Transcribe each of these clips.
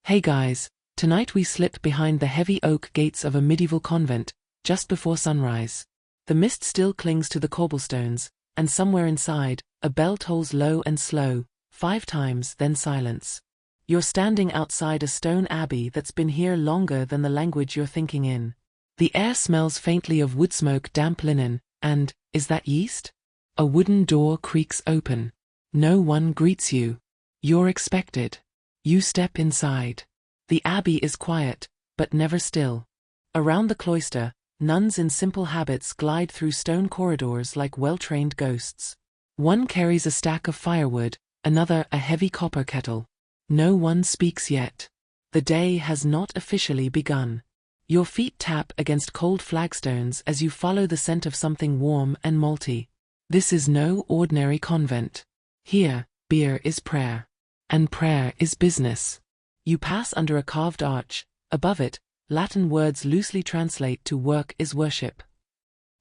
Hey guys, tonight we slip behind the heavy oak gates of a medieval convent, just before sunrise. The mist still clings to the cobblestones, and somewhere inside, a bell tolls low and slow, 5 times, then silence. You're standing outside a stone abbey that's been here longer than the language you're thinking in. The air smells faintly of woodsmoke, damp linen, and, is that yeast? A wooden door creaks open. No one greets you. You're expected. You step inside. The abbey is quiet, but never still. Around the cloister, nuns in simple habits glide through stone corridors like well-trained ghosts. One carries a stack of firewood, another a heavy copper kettle. No one speaks yet. The day has not officially begun. Your feet tap against cold flagstones as you follow the scent of something warm and malty. This is no ordinary convent. Here, beer is prayer. And prayer is business. You pass under a carved arch. Above it, Latin words loosely translate to work is worship.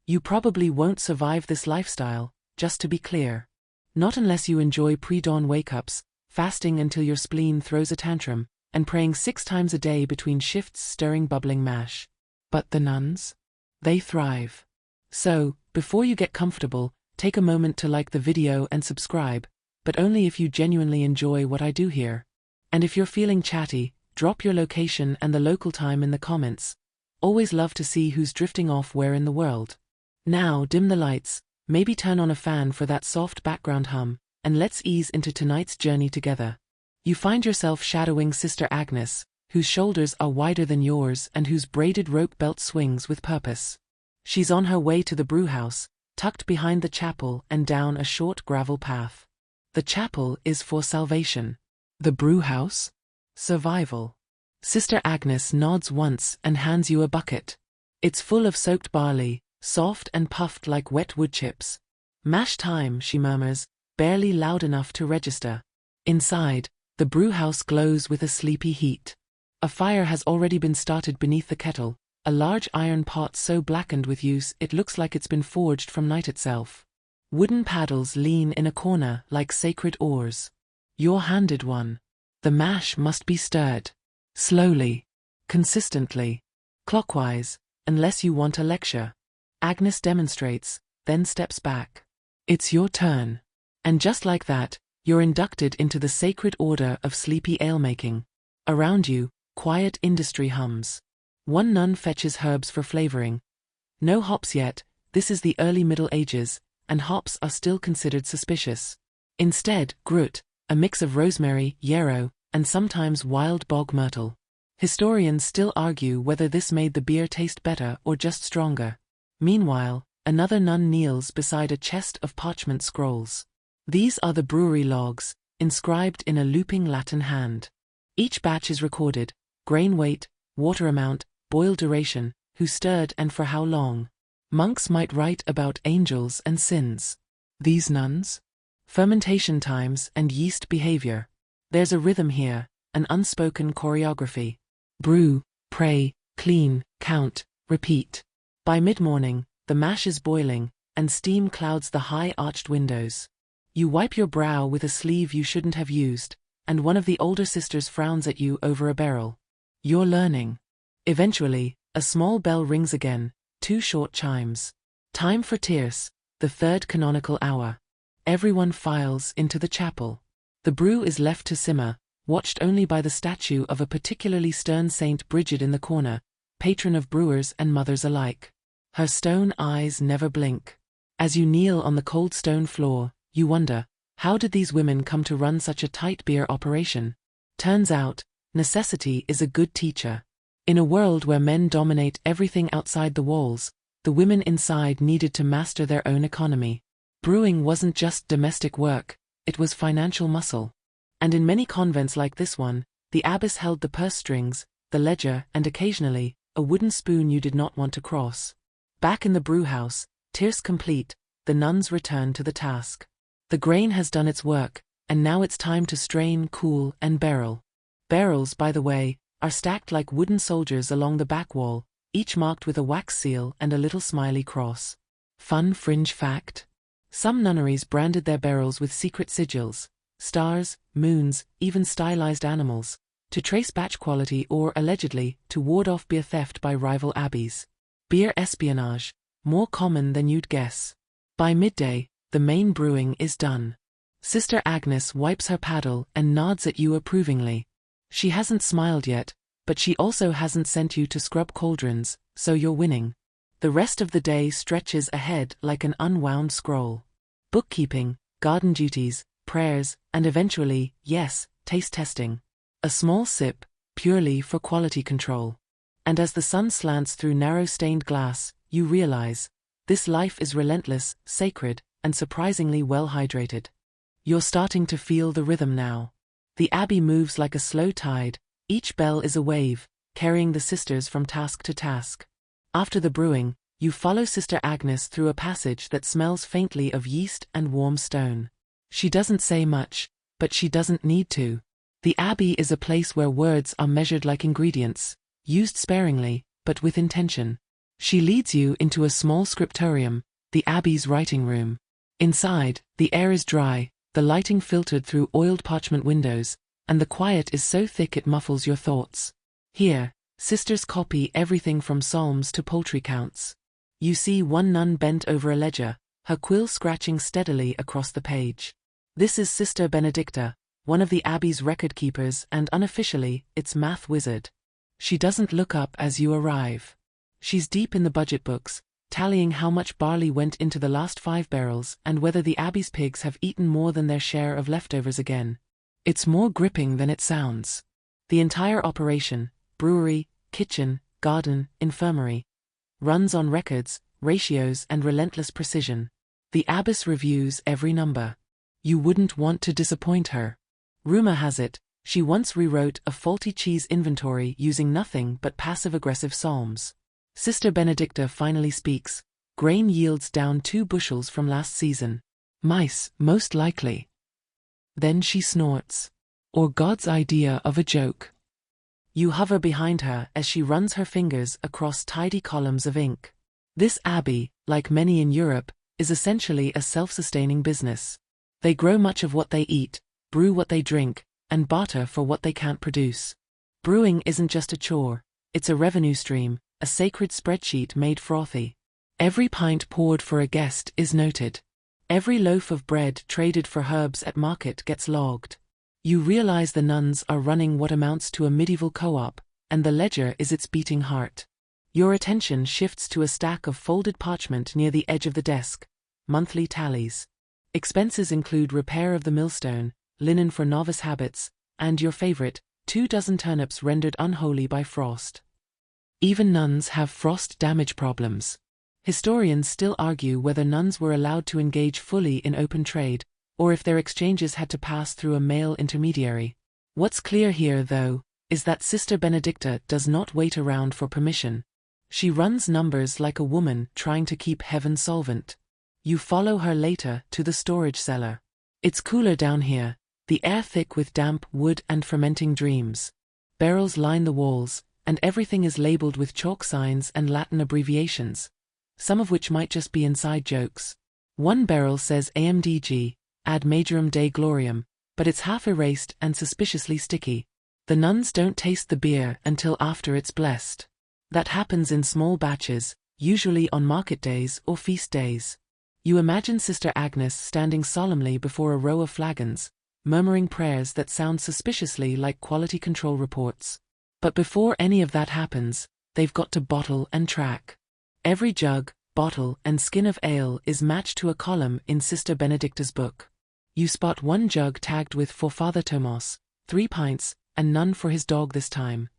You probably won't survive this lifestyle, just to be clear. Not unless you enjoy pre-dawn wake-ups, fasting until your spleen throws a tantrum, and praying 6 times a day between shifts stirring bubbling mash. But the nuns? They thrive. So, before you get comfortable, take a moment to like the video and subscribe, but only if you genuinely enjoy what I do here. And if you're feeling chatty, drop your location and the local time in the comments. Always love to see who's drifting off where in the world. Now dim the lights, maybe turn on a fan for that soft background hum, and let's ease into tonight's journey together. You find yourself shadowing Sister Agnes, whose shoulders are wider than yours and whose braided rope belt swings with purpose. She's on her way to the brewhouse, tucked behind the chapel and down a short gravel path. The chapel is for salvation. The brewhouse? Survival. Sister Agnes nods once and hands you a bucket. It's full of soaked barley, soft and puffed like wet wood chips. Mash time, she murmurs, barely loud enough to register. Inside, the brewhouse glows with a sleepy heat. A fire has already been started beneath the kettle, a large iron pot so blackened with use it looks like it's been forged from night itself. Wooden paddles lean in a corner like sacred oars. You're handed one. The mash must be stirred. Slowly. Consistently. Clockwise, unless you want a lecture. Agnes demonstrates, then steps back. It's your turn. And just like that, you're inducted into the sacred order of sleepy ale-making. Around you, quiet industry hums. One nun fetches herbs for flavoring. No hops yet, this is the early Middle Ages, and hops are still considered suspicious. Instead, grut, a mix of rosemary, yarrow, and sometimes wild bog myrtle. Historians still argue whether this made the beer taste better or just stronger. Meanwhile, another nun kneels beside a chest of parchment scrolls. These are the brewery logs, inscribed in a looping Latin hand. Each batch is recorded: grain weight, water amount, boil duration, who stirred and for how long. Monks might write about angels and sins. These nuns? Fermentation times and yeast behavior. There's a rhythm here, an unspoken choreography. Brew, pray, clean, count, repeat. By mid-morning, the mash is boiling, and steam clouds the high arched windows. You wipe your brow with a sleeve you shouldn't have used, and one of the older sisters frowns at you over a barrel. You're learning. Eventually, a small bell rings again, 2 short chimes. Time for tierce, the 3rd canonical hour. Everyone files into the chapel. The brew is left to simmer, watched only by the statue of a particularly stern Saint Bridget in the corner, patron of brewers and mothers alike. Her stone eyes never blink. As you kneel on the cold stone floor, you wonder, how did these women come to run such a tight beer operation? Turns out, necessity is a good teacher. In a world where men dominate everything outside the walls, the women inside needed to master their own economy. Brewing wasn't just domestic work, it was financial muscle. And in many convents like this one, the abbess held the purse strings, the ledger, and occasionally, a wooden spoon you did not want to cross. Back in the brewhouse, tierce complete, the nuns return to the task. The grain has done its work, and now it's time to strain, cool, and barrel. Barrels, by the way, are stacked like wooden soldiers along the back wall, each marked with a wax seal and a little smiley cross. Fun fringe fact? Some nunneries branded their barrels with secret sigils, stars, moons, even stylized animals. to trace batch quality or, allegedly, to ward off beer theft by rival abbeys. Beer espionage, more common than you'd guess. By midday, the main brewing is done. Sister Agnes wipes her paddle and nods at you approvingly. She hasn't smiled yet, but she also hasn't sent you to scrub cauldrons, so you're winning. The rest of the day stretches ahead like an unwound scroll. Bookkeeping, garden duties, prayers, and eventually, yes, taste testing. A small sip, purely for quality control. And as the sun slants through narrow stained glass, you realize, this life is relentless, sacred, and surprisingly well hydrated. You're starting to feel the rhythm now. The abbey moves like a slow tide, each bell is a wave, carrying the sisters from task to task. After the brewing, you follow Sister Agnes through a passage that smells faintly of yeast and warm stone. She doesn't say much, but she doesn't need to. The abbey is a place where words are measured like ingredients, used sparingly, but with intention. She leads you into a small scriptorium, the abbey's writing room. Inside, the air is dry, the lighting filtered through oiled parchment windows, and the quiet is so thick it muffles your thoughts. Here, sisters copy everything from psalms to poultry counts. You see one nun bent over a ledger, her quill scratching steadily across the page. This is Sister Benedicta, one of the abbey's record keepers and unofficially, its math wizard. She doesn't look up as you arrive. She's deep in the budget books, tallying how much barley went into the last 5 barrels and whether the abbey's pigs have eaten more than their share of leftovers again. It's more gripping than it sounds. The entire operation, brewery, kitchen, garden, infirmary, runs on records, ratios and relentless precision. The abbess reviews every number. You wouldn't want to disappoint her. Rumor has it, she once rewrote a faulty cheese inventory using nothing but passive-aggressive psalms. Sister Benedicta finally speaks. Grain yields down 2 bushels from last season. Mice, most likely. Then she snorts. Or God's idea of a joke. You hover behind her as she runs her fingers across tidy columns of ink. This abbey, like many in Europe, is essentially a self-sustaining business. They grow much of what they eat, brew what they drink, and barter for what they can't produce. Brewing isn't just a chore, it's a revenue stream, a sacred spreadsheet made frothy. Every pint poured for a guest is noted. Every loaf of bread traded for herbs at market gets logged. You realize the nuns are running what amounts to a medieval co-op, and the ledger is its beating heart. Your attention shifts to a stack of folded parchment near the edge of the desk. Monthly tallies. Expenses include repair of the millstone, linen for novice habits, and your favorite, 24 turnips rendered unholy by frost. Even nuns have frost damage problems. Historians still argue whether nuns were allowed to engage fully in open trade, or if their exchanges had to pass through a male intermediary. What's clear here, though, is that Sister Benedicta does not wait around for permission. She runs numbers like a woman trying to keep heaven solvent. You follow her later to the storage cellar. It's cooler down here, the air thick with damp wood and fermenting dreams. Barrels line the walls, and everything is labeled with chalk signs and Latin abbreviations, some of which might just be inside jokes. One barrel says AMDG, Ad Majorem Dei Gloriam, but it's half erased and suspiciously sticky. The nuns don't taste the beer until after it's blessed. That happens in small batches, usually on market days or feast days. You imagine Sister Agnes standing solemnly before a row of flagons, murmuring prayers that sound suspiciously like quality control reports. But before any of that happens, they've got to bottle and track. Every jug, bottle, and skin of ale is matched to a column in Sister Benedicta's book. You spot one jug tagged with for Father Tomas, 3 pints, and none for his dog this time.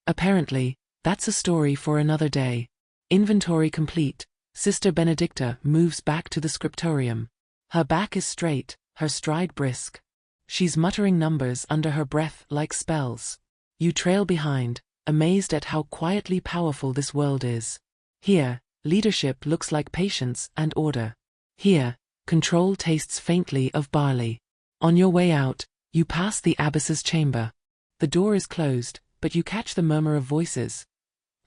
Apparently, that's a story for another day. Inventory complete, Sister Benedicta moves back to the scriptorium. Her back is straight, her stride brisk. She's muttering numbers under her breath like spells. You trail behind, amazed at how quietly powerful this world is. Here, leadership looks like patience and order. Here, control tastes faintly of barley. On your way out, you pass the abbess's chamber. The door is closed, but you catch the murmur of voices,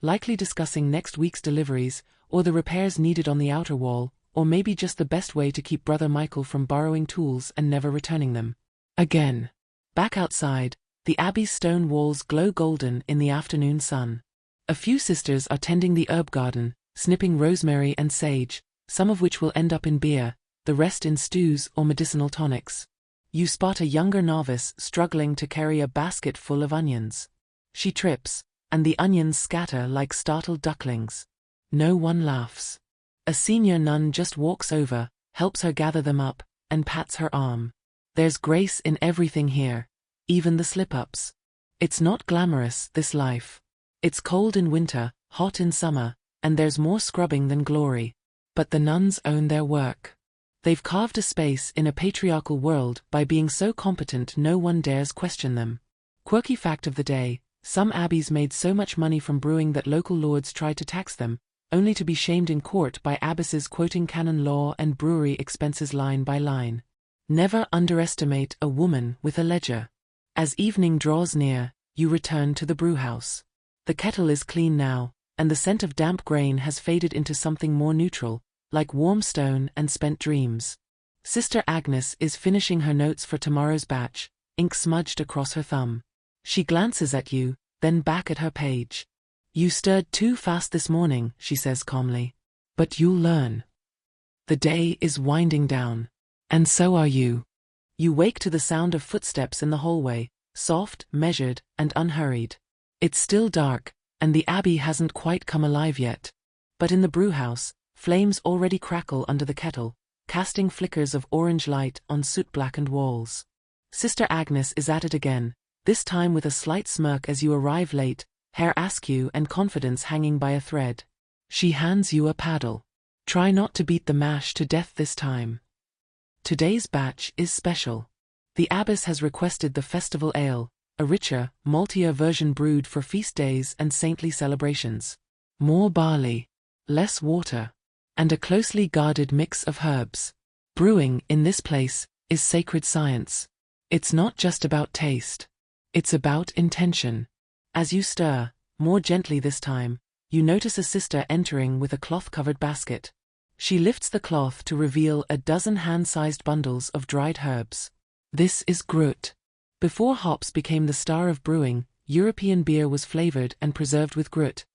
likely discussing next week's deliveries, or the repairs needed on the outer wall, or maybe just the best way to keep Brother Michael from borrowing tools and never returning them. Again. Back outside, The abbey's stone walls glow golden in the afternoon sun. A few sisters are tending the herb garden, snipping rosemary and sage, some of which will end up in beer, the rest in stews or medicinal tonics. You spot a younger novice struggling to carry a basket full of onions. She trips, and the onions scatter like startled ducklings. No one laughs. A senior nun just walks over, helps her gather them up, and pats her arm. There's grace in everything here, even the slip-ups. It's not glamorous, this life. It's cold in winter, hot in summer, and there's more scrubbing than glory. But the nuns own their work. They've carved a space in a patriarchal world by being so competent no one dares question them. Quirky fact of the day: some abbeys made so much money from brewing that local lords tried to tax them, only to be shamed in court by abbesses quoting canon law and brewery expenses line by line. Never underestimate a woman with a ledger. As evening draws near, you return to the brewhouse. The kettle is clean now, and the scent of damp grain has faded into something more neutral, like warm stone and spent dreams. Sister Agnes is finishing her notes for tomorrow's batch, ink smudged across her thumb. She glances at you, then back at her page. "You stirred too fast this morning," she says calmly. "But you'll learn. The day is winding down. And so are you." You wake to the sound of footsteps in the hallway, soft, measured, and unhurried. It's still dark, and the abbey hasn't quite come alive yet. But in the brewhouse, flames already crackle under the kettle, casting flickers of orange light on soot-blackened walls. Sister Agnes is at it again, this time with a slight smirk as you arrive late, hair askew and confidence hanging by a thread. She hands you a paddle. "Try not to beat the mash to death this time. Today's batch is special. The abbess has requested the festival ale, a richer, maltier version brewed for feast days and saintly celebrations. More barley, less water, and a closely guarded mix of herbs. Brewing, in this place, is sacred science. It's not just about taste. It's about intention." As you stir, more gently this time, you notice a sister entering with a cloth-covered basket. She lifts the cloth to reveal a dozen hand-sized bundles of dried herbs. This is grut. Before hops became the star of brewing, European beer was flavored and preserved with grut,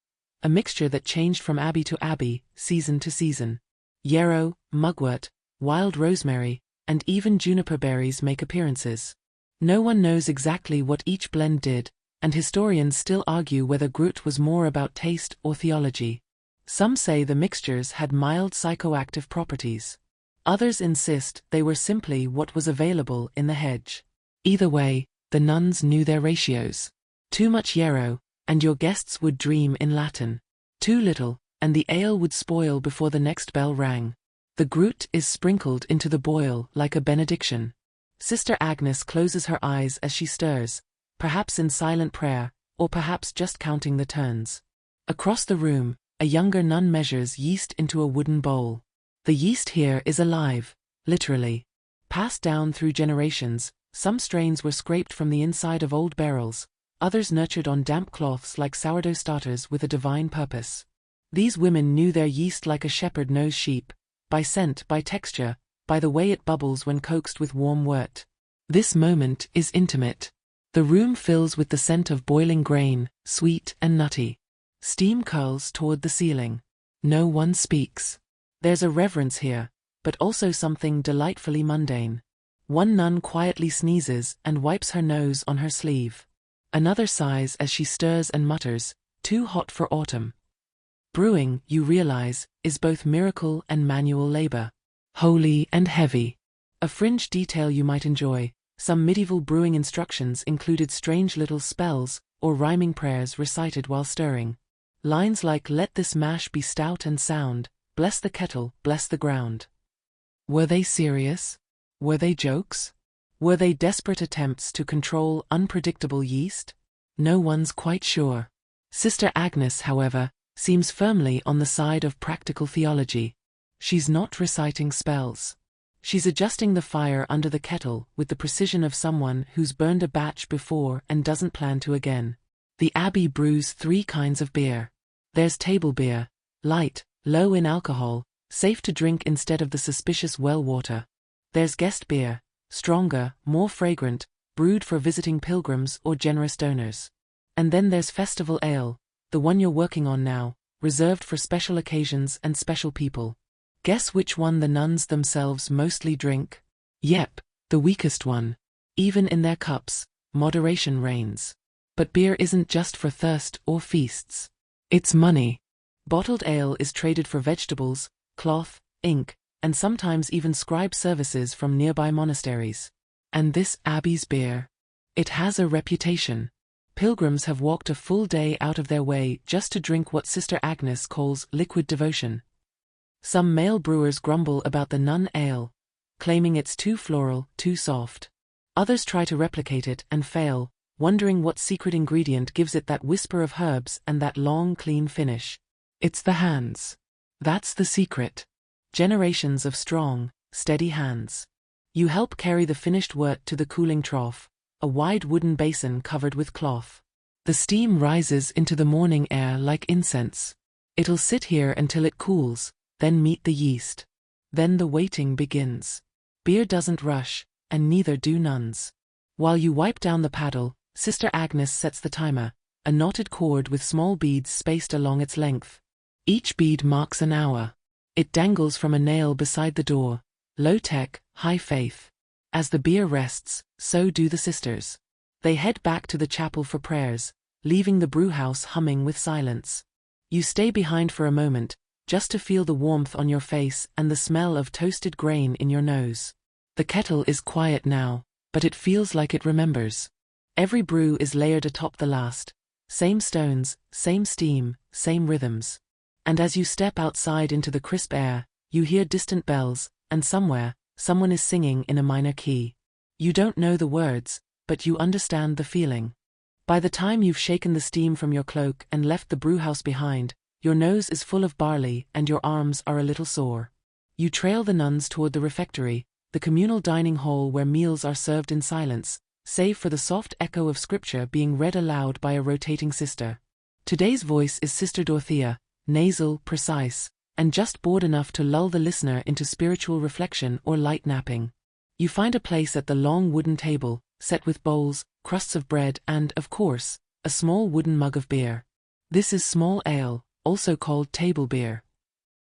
a mixture that changed from abbey to abbey, season to season. Yarrow, mugwort, wild rosemary, and even juniper berries make appearances. No one knows exactly what each blend did, and historians still argue whether grut was more about taste or theology. Some say the mixtures had mild psychoactive properties. Others insist they were simply what was available in the hedge. Either way, the nuns knew their ratios. Too much yarrow, and your guests would dream in Latin. Too little, and the ale would spoil before the next bell rang. The grut is sprinkled into the boil like a benediction. Sister Agnes closes her eyes as she stirs, perhaps in silent prayer, or perhaps just counting the turns. Across the room, a younger nun measures yeast into a wooden bowl. The yeast here is alive, literally. Passed down through generations, some strains were scraped from the inside of old barrels, others nurtured on damp cloths like sourdough starters with a divine purpose. These women knew their yeast like a shepherd knows sheep, by scent, by texture, by the way it bubbles when coaxed with warm wort. This moment is intimate. The room fills with the scent of boiling grain, sweet and nutty. Steam curls toward the ceiling. No one speaks. There's a reverence here, but also something delightfully mundane. One nun quietly sneezes and wipes her nose on her sleeve. Another sighs as she stirs and mutters, "Too hot for autumn." Brewing, you realize, is both miracle and manual labor. Holy and heavy. A fringe detail you might enjoy: some medieval brewing instructions included strange little spells or rhyming prayers recited while stirring. Lines like "Let this mash be stout and sound, bless the kettle, bless the ground." Were they serious? Were they jokes? Were they desperate attempts to control unpredictable yeast? No one's quite sure. Sister Agnes, however, seems firmly on the side of practical theology. She's not reciting spells. She's adjusting the fire under the kettle with the precision of someone who's burned a batch before and doesn't plan to again. The abbey brews 3 kinds of beer. There's table beer, light, low in alcohol, safe to drink instead of the suspicious well water. There's guest beer, stronger, more fragrant, brewed for visiting pilgrims or generous donors. And then there's festival ale, the one you're working on now, reserved for special occasions and special people. Guess which one the nuns themselves mostly drink? Yep, the weakest one. Even in their cups, moderation reigns. But beer isn't just for thirst or feasts. It's money. Bottled ale is traded for vegetables, cloth, ink, and sometimes even scribe services from nearby monasteries. And this abbey's beer. It has a reputation. Pilgrims have walked a full day out of their way just to drink what Sister Agnes calls liquid devotion. Some male brewers grumble about the nun ale, claiming it's too floral, too soft. Others try to replicate it and fail, wondering what secret ingredient gives it that whisper of herbs and that long, clean finish. It's the hands. That's the secret. Generations of strong, steady hands. You help carry the finished wort to the cooling trough, a wide wooden basin covered with cloth. The steam rises into the morning air like incense. It'll sit here until it cools, then meet the yeast. Then the waiting begins. Beer doesn't rush, and neither do nuns. While you wipe down the paddle, Sister Agnes sets the timer, a knotted cord with small beads spaced along its length. Each bead marks an hour. It dangles from a nail beside the door, low-tech, high faith. As the beer rests, so do the sisters. They head back to the chapel for prayers, leaving the brewhouse humming with silence. You stay behind for a moment, just to feel the warmth on your face and the smell of toasted grain in your nose. The kettle is quiet now, but it feels like it remembers. Every brew is layered atop the last. Same stones, same steam, same rhythms. And as you step outside into the crisp air, you hear distant bells, and somewhere, someone is singing in a minor key. You don't know the words, but you understand the feeling. By the time you've shaken the steam from your cloak and left the brewhouse behind, your nose is full of barley and your arms are a little sore. You trail the nuns toward the refectory, the communal dining hall where meals are served in silence, save for the soft echo of scripture being read aloud by a rotating sister. Today's voice is Sister Dorothea, nasal, precise, and just bored enough to lull the listener into spiritual reflection or light napping. You find a place at the long wooden table, set with bowls, crusts of bread and, of course, a small wooden mug of beer. This is small ale, also called table beer.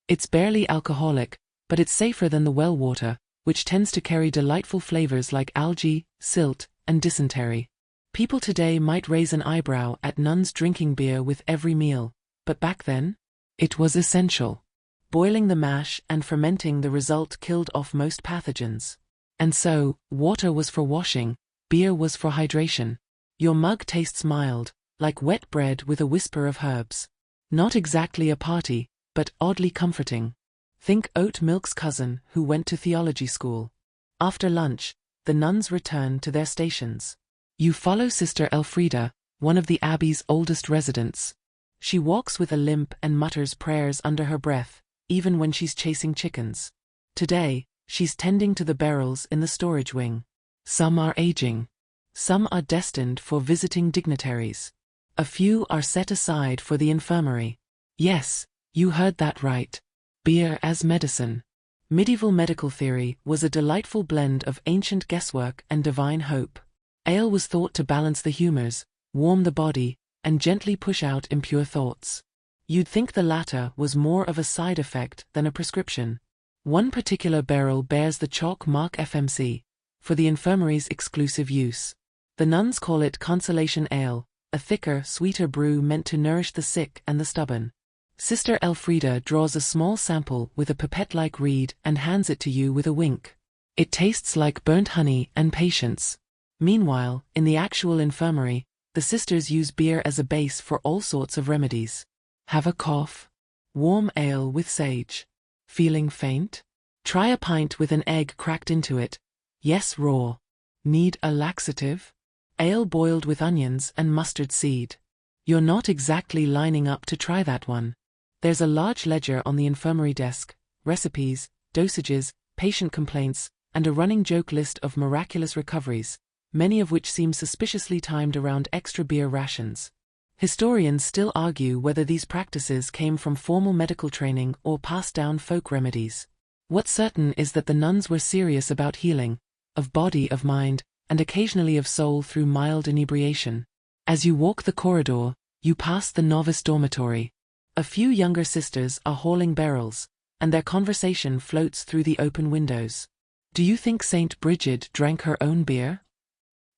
It's barely alcoholic, but it's safer than the well water, which tends to carry delightful flavors like algae, silt, and dysentery. People today might raise an eyebrow at nuns drinking beer with every meal, but back then, it was essential. Boiling the mash and fermenting the result killed off most pathogens. And so, water was for washing, beer was for hydration. Your mug tastes mild, like wet bread with a whisper of herbs. Not exactly a party, but oddly comforting. Think oat milk's cousin who went to theology school. After lunch, the nuns return to their stations. You follow Sister Elfrida, one of the abbey's oldest residents. She walks with a limp and mutters prayers under her breath, even when she's chasing chickens. Today, she's tending to the barrels in the storage wing. Some are aging. Some are destined for visiting dignitaries. A few are set aside for the infirmary. Yes, you heard that right. Beer as medicine. Medieval medical theory was a delightful blend of ancient guesswork and divine hope. Ale was thought to balance the humors, warm the body, and gently push out impure thoughts. You'd think the latter was more of a side effect than a prescription. One particular barrel bears the chalk mark FMC, for the infirmary's exclusive use. The nuns call it consolation ale, a thicker, sweeter brew meant to nourish the sick and the stubborn. Sister Elfrida draws a small sample with a pipette-like reed and hands it to you with a wink. It tastes like burnt honey and patience. Meanwhile, in the actual infirmary, the sisters use beer as a base for all sorts of remedies. Have a cough? Warm ale with sage. Feeling faint? Try a pint with an egg cracked into it. Yes, raw. Need a laxative? Ale boiled with onions and mustard seed. You're not exactly lining up to try that one. There's a large ledger on the infirmary desk, recipes, dosages, patient complaints, and a running joke list of miraculous recoveries, many of which seem suspiciously timed around extra beer rations. Historians still argue whether these practices came from formal medical training or passed down folk remedies. What's certain is that the nuns were serious about healing, of body, of mind, and occasionally of soul through mild inebriation. As you walk the corridor, you pass the novice dormitory. A few younger sisters are hauling barrels, and their conversation floats through the open windows. Do you think Saint Bridget drank her own beer?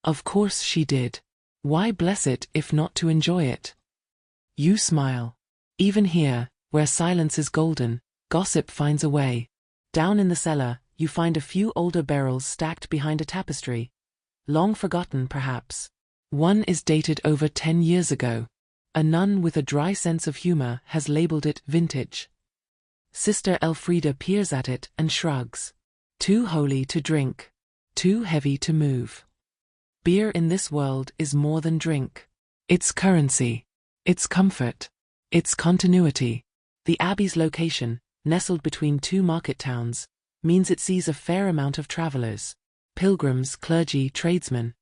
Of course she did. Why bless it if not to enjoy it? You smile. Even here, where silence is golden, gossip finds a way. Down in the cellar, you find a few older barrels stacked behind a tapestry. Long forgotten, perhaps. One is dated over 10 years ago. A nun with a dry sense of humor has labeled it vintage. Sister Elfrida peers at it and shrugs. Too holy to drink. Too heavy to move. Beer in this world is more than drink. It's currency. It's comfort. It's continuity. The abbey's location, nestled between two market towns, means it sees a fair amount of travelers. Pilgrims, clergy, tradesmen.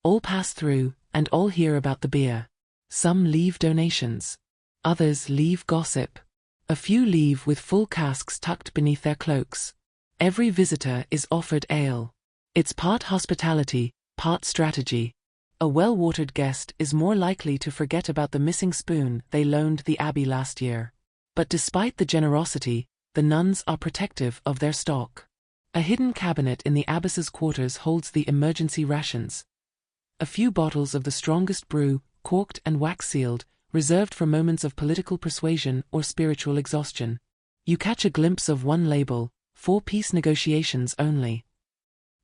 All pass through, and all hear about the beer. Some leave donations. Others leave gossip. A few leave with full casks tucked beneath their cloaks. Every visitor is offered ale. It's part hospitality, part strategy. A well-watered guest is more likely to forget about the missing spoon they loaned the abbey last year. But despite the generosity, the nuns are protective of their stock. A hidden cabinet in the abbess's quarters holds the emergency rations. A few bottles of the strongest brew, corked and wax-sealed, reserved for moments of political persuasion or spiritual exhaustion. You catch a glimpse of one label, for peace negotiations only.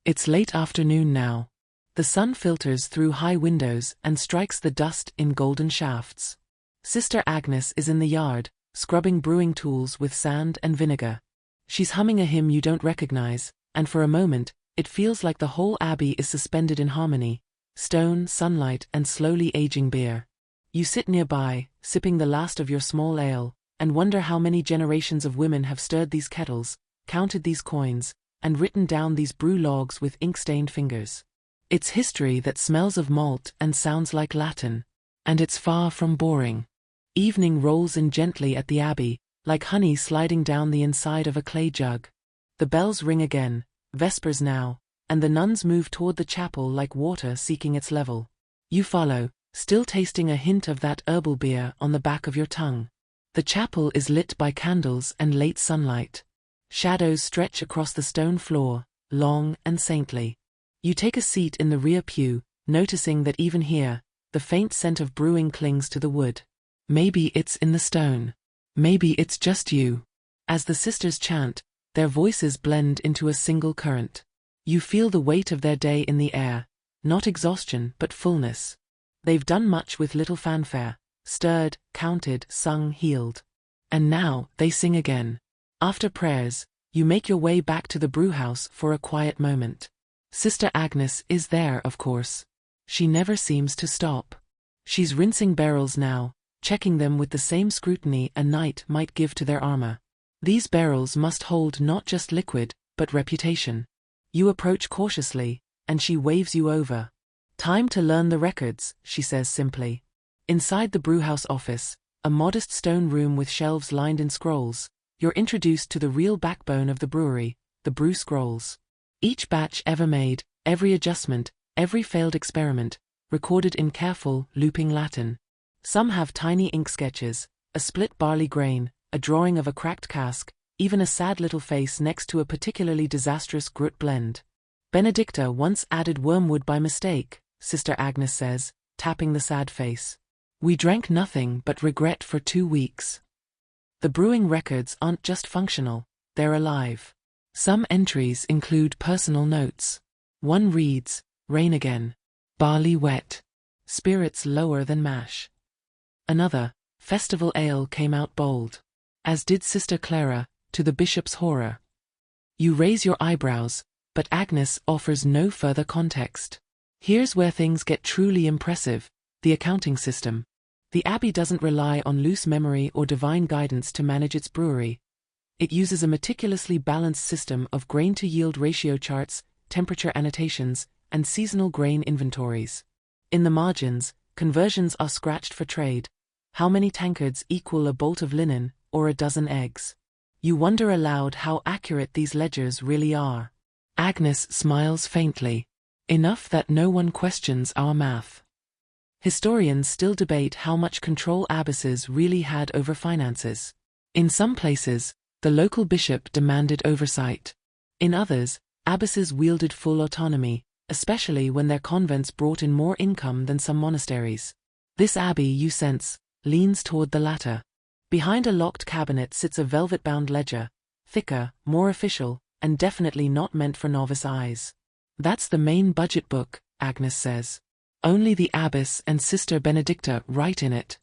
It's late afternoon now. The sun filters through high windows and strikes the dust in golden shafts. Sister Agnes is in the yard, scrubbing brewing tools with sand and vinegar. She's humming a hymn you don't recognize, and for a moment, it feels like the whole abbey is suspended in harmony. Stone, sunlight, and slowly aging beer. You sit nearby, sipping the last of your small ale, and wonder how many generations of women have stirred these kettles, counted these coins, and written down these brew logs with ink-stained fingers. It's history that smells of malt and sounds like Latin. And it's far from boring. Evening rolls in gently at the abbey, like honey sliding down the inside of a clay jug. The bells ring again, vespers now, and the nuns move toward the chapel like water seeking its level. You follow, still tasting a hint of that herbal beer on the back of your tongue. The chapel is lit by candles and late sunlight. Shadows stretch across the stone floor, long and saintly. You take a seat in the rear pew, noticing that even here, the faint scent of brewing clings to the wood. Maybe it's in the stone. Maybe it's just you. As the sisters chant, their voices blend into a single current. You feel the weight of their day in the air, not exhaustion but fullness. They've done much with little fanfare, stirred, counted, sung, healed. And now, they sing again. After prayers, you make your way back to the brewhouse for a quiet moment. Sister Agnes is there, of course. She never seems to stop. She's rinsing barrels now, checking them with the same scrutiny a knight might give to their armor. These barrels must hold not just liquid, but reputation. You approach cautiously, and she waves you over. Time to learn the records, she says simply. Inside the brewhouse office, a modest stone room with shelves lined in scrolls, you're introduced to the real backbone of the brewery, the brew scrolls. Each batch ever made, every adjustment, every failed experiment, recorded in careful, looping Latin. Some have tiny ink sketches, a split barley grain, a drawing of a cracked cask, even a sad little face next to a particularly disastrous Grut blend. Benedicta once added wormwood by mistake, Sister Agnes says, tapping the sad face. We drank nothing but regret for 2 weeks. The brewing records aren't just functional, they're alive. Some entries include personal notes. One reads, rain again. Barley wet. Spirits lower than mash. Another, festival ale came out bold. As did Sister Clara, to the bishop's horror. You raise your eyebrows, but Agnes offers no further context. Here's where things get truly impressive, the accounting system. The abbey doesn't rely on loose memory or divine guidance to manage its brewery. It uses a meticulously balanced system of grain-to-yield ratio charts, temperature annotations, and seasonal grain inventories. In the margins, conversions are scratched for trade. How many tankards equal a bolt of linen, or a dozen eggs? You wonder aloud how accurate these ledgers really are. Agnes smiles faintly. Enough that no one questions our math. Historians still debate how much control abbesses really had over finances. In some places, the local bishop demanded oversight. In others, abbesses wielded full autonomy, especially when their convents brought in more income than some monasteries. This abbey, you sense, leans toward the latter. Behind a locked cabinet sits a velvet-bound ledger, thicker, more official, and definitely not meant for novice eyes. That's the main budget book, Agnes says. Only the abbess and Sister Benedicta write in it.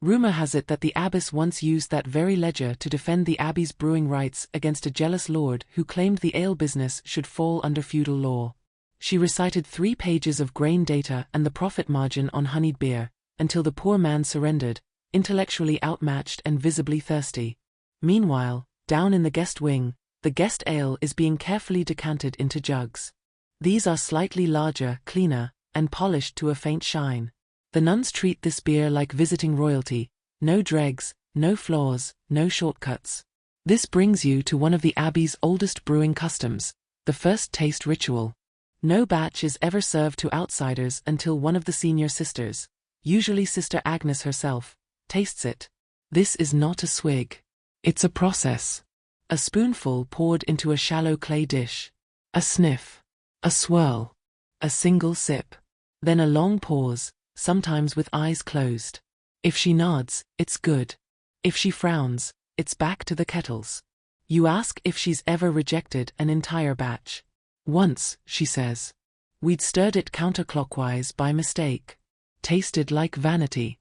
Rumor has it that the abbess once used that very ledger to defend the abbey's brewing rights against a jealous lord who claimed the ale business should fall under feudal law. She recited 3 pages of grain data and the profit margin on honeyed beer, until the poor man surrendered, intellectually outmatched and visibly thirsty. Meanwhile, down in the guest wing, the guest ale is being carefully decanted into jugs. These are slightly larger, cleaner, and polished to a faint shine. The nuns treat this beer like visiting royalty: no dregs, no flaws, no shortcuts. This brings you to one of the abbey's oldest brewing customs, the first taste ritual. No batch is ever served to outsiders until one of the senior sisters, usually Sister Agnes herself, tastes it. This is not a swig. It's a process. A spoonful poured into a shallow clay dish. A sniff. A swirl. A single sip. Then a long pause, sometimes with eyes closed. If she nods, it's good. If she frowns, it's back to the kettles. You ask if she's ever rejected an entire batch. Once, she says. We'd stirred it counterclockwise by mistake. Tasted like vanity.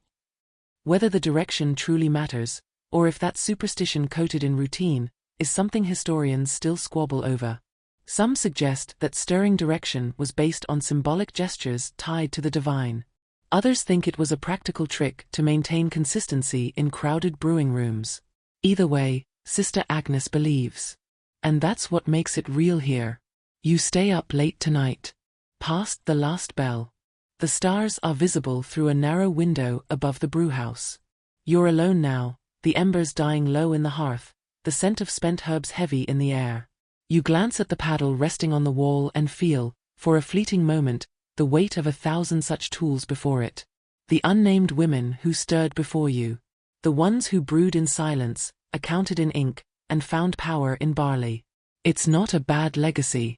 Whether the direction truly matters, or if that's superstition coated in routine, is something historians still squabble over. Some suggest that stirring direction was based on symbolic gestures tied to the divine. Others think it was a practical trick to maintain consistency in crowded brewing rooms. Either way, Sister Agnes believes. And that's what makes it real here. You stay up late tonight. Past the last bell. The stars are visible through a narrow window above the brewhouse. You're alone now, the embers dying low in the hearth, the scent of spent herbs heavy in the air. You glance at the paddle resting on the wall and feel, for a fleeting moment, the weight of 1,000 such tools before it. The unnamed women who stirred before you. The ones who brewed in silence, accounted in ink, and found power in barley. It's not a bad legacy.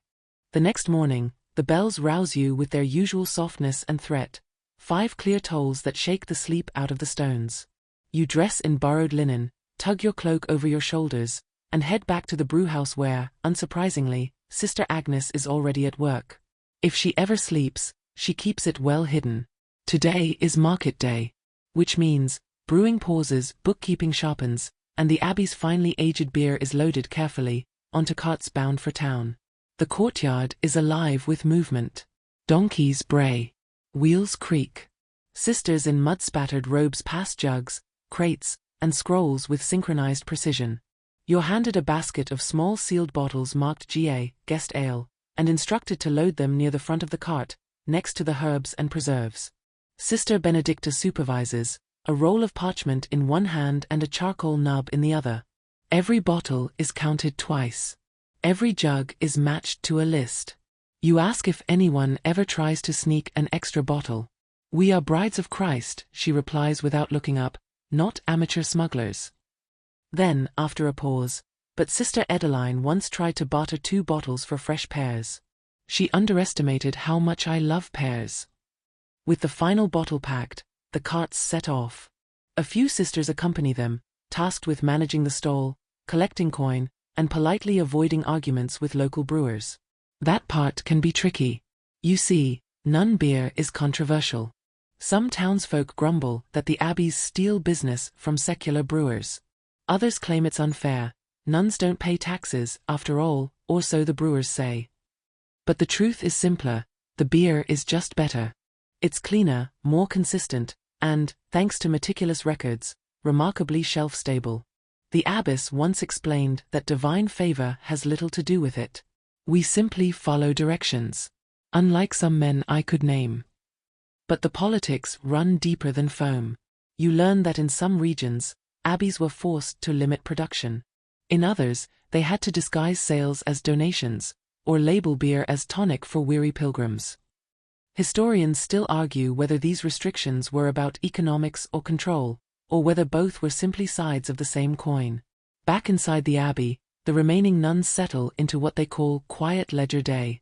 The next morning, the bells rouse you with their usual softness and threat, 5 clear tolls that shake the sleep out of the stones. You dress in borrowed linen, tug your cloak over your shoulders, and head back to the brewhouse where, unsurprisingly, Sister Agnes is already at work. If she ever sleeps, she keeps it well hidden. Today is market day, which means brewing pauses, bookkeeping sharpens, and the abbey's finely aged beer is loaded carefully onto carts bound for town. The courtyard is alive with movement. Donkeys bray. Wheels creak. Sisters in mud-spattered robes pass jugs, crates, and scrolls with synchronized precision. You're handed a basket of small sealed bottles marked GA, guest ale, and instructed to load them near the front of the cart, next to the herbs and preserves. Sister Benedicta supervises, a roll of parchment in one hand and a charcoal nub in the other. Every bottle is counted twice. Every jug is matched to a list. You ask if anyone ever tries to sneak an extra bottle. We are brides of Christ, she replies without looking up, not amateur smugglers. Then, after a pause, but Sister Edeline once tried to barter 2 bottles for fresh pears. She underestimated how much I love pears. With the final bottle packed, the carts set off. A few sisters accompany them, tasked with managing the stall, collecting coin, and politely avoiding arguments with local brewers. That part can be tricky. You see, nun beer is controversial. Some townsfolk grumble that the abbeys steal business from secular brewers. Others claim it's unfair. Nuns don't pay taxes, after all, or so the brewers say. But the truth is simpler: the beer is just better. It's cleaner, more consistent, and, thanks to meticulous records, remarkably shelf-stable. The abbess once explained that divine favor has little to do with it. We simply follow directions. Unlike some men I could name. But the politics run deeper than foam. You learn that in some regions, abbeys were forced to limit production. In others, they had to disguise sales as donations, or label beer as tonic for weary pilgrims. Historians still argue whether these restrictions were about economics or control, or whether both were simply sides of the same coin. Back inside the abbey, the remaining nuns settle into what they call quiet ledger day.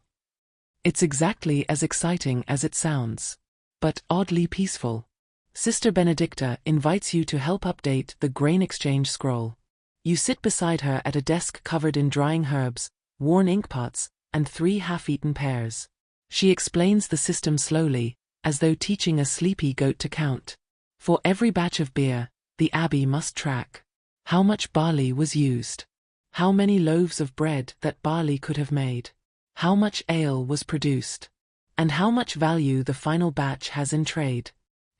It's exactly as exciting as it sounds, but oddly peaceful. Sister Benedicta invites you to help update the grain exchange scroll. You sit beside her at a desk covered in drying herbs, worn inkpots, and 3 half-eaten pears. She explains the system slowly, as though teaching a sleepy goat to count. For every batch of beer, the abbey must track how much barley was used, how many loaves of bread that barley could have made, how much ale was produced, and how much value the final batch has in trade.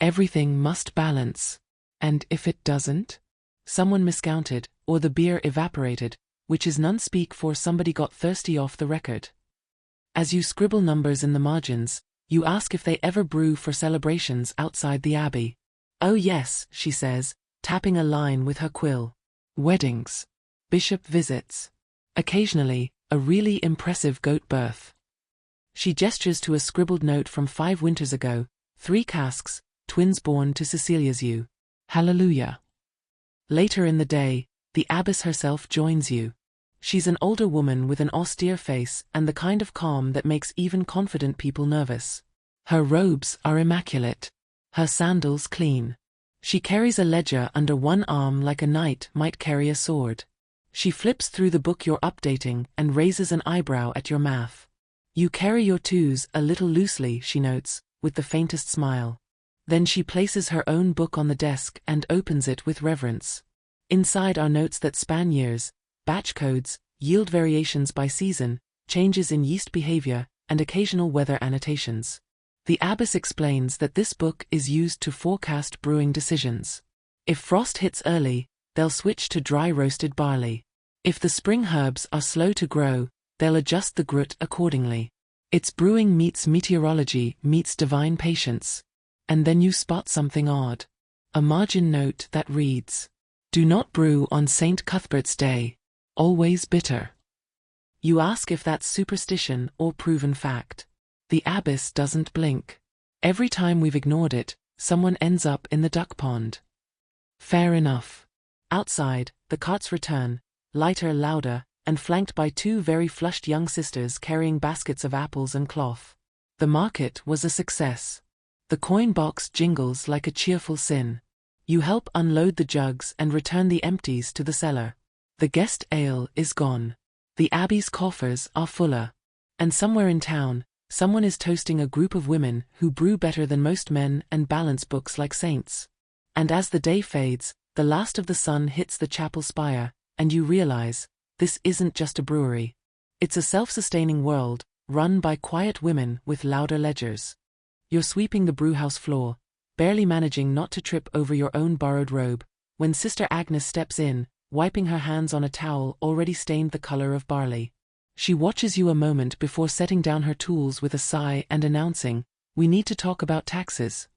Everything must balance, and if it doesn't, someone miscounted, or the beer evaporated, which is nun speak for somebody got thirsty off the record. As you scribble numbers in the margins, you ask if they ever brew for celebrations outside the abbey. Oh yes, she says, tapping a line with her quill. Weddings. Bishop visits. Occasionally, a really impressive goat birth. She gestures to a scribbled note from 5 winters ago, 3 casks, twins born to Cecilia's you. Hallelujah. Later in the day, the abbess herself joins you. She's an older woman with an austere face and the kind of calm that makes even confident people nervous. Her robes are immaculate. Her sandals clean. She carries a ledger under one arm like a knight might carry a sword. She flips through the book you're updating and raises an eyebrow at your math. You carry your twos a little loosely, she notes, with the faintest smile. Then she places her own book on the desk and opens it with reverence. Inside are notes that span years, batch codes, yield variations by season, changes in yeast behavior, and occasional weather annotations. The abbess explains that this book is used to forecast brewing decisions. If frost hits early, they'll switch to dry roasted barley. If the spring herbs are slow to grow, they'll adjust the grut accordingly. It's brewing meets meteorology meets divine patience. And then you spot something odd. A margin note that reads, "Do not brew on St. Cuthbert's Day. Always bitter." You ask if that's superstition or proven fact. The abbess doesn't blink. Every time we've ignored it, someone ends up in the duck pond. Fair enough. Outside, the carts return, lighter, louder, and flanked by 2 very flushed young sisters carrying baskets of apples and cloth. The market was a success. The coin box jingles like a cheerful sin. You help unload the jugs and return the empties to the cellar. The guest ale is gone. The abbey's coffers are fuller. And somewhere in town, someone is toasting a group of women who brew better than most men and balance books like saints. And as the day fades, the last of the sun hits the chapel spire, and you realize, this isn't just a brewery. It's a self-sustaining world, run by quiet women with louder ledgers. You're sweeping the brewhouse floor, barely managing not to trip over your own borrowed robe, when Sister Agnes steps in, wiping her hands on a towel already stained the color of barley. She watches you a moment before setting down her tools with a sigh and announcing, "We need to talk about taxes."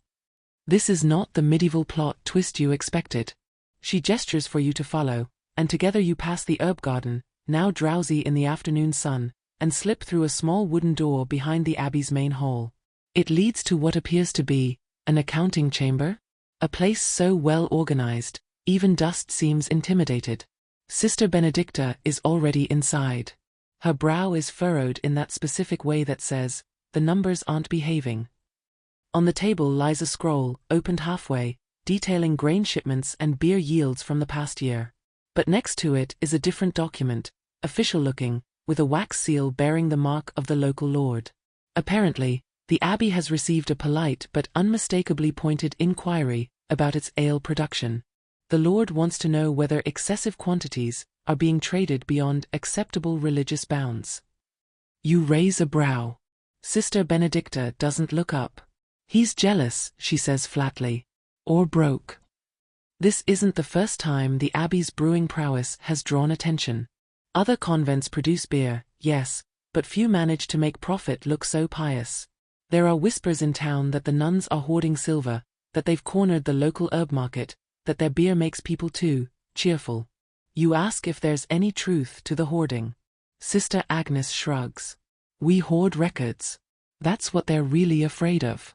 This is not the medieval plot twist you expected. She gestures for you to follow, and together you pass the herb garden, now drowsy in the afternoon sun, and slip through a small wooden door behind the abbey's main hall. It leads to what appears to be an accounting chamber, a place so well organized, even dust seems intimidated. Sister Benedicta is already inside. Her brow is furrowed in that specific way that says, the numbers aren't behaving. On the table lies a scroll, opened halfway, detailing grain shipments and beer yields from the past year. But next to it is a different document, official-looking, with a wax seal bearing the mark of the local lord. Apparently, the abbey has received a polite but unmistakably pointed inquiry about its ale production. The lord wants to know whether excessive quantities are being traded beyond acceptable religious bounds. You raise a brow. Sister Benedicta doesn't look up. He's jealous, she says flatly. Or broke. This isn't the first time the abbey's brewing prowess has drawn attention. Other convents produce beer, yes, but few manage to make profit look so pious. There are whispers in town that the nuns are hoarding silver, that they've cornered the local herb market, that their beer makes people too cheerful. You ask if there's any truth to the hoarding. Sister Agnes shrugs. We hoard records. That's what they're really afraid of.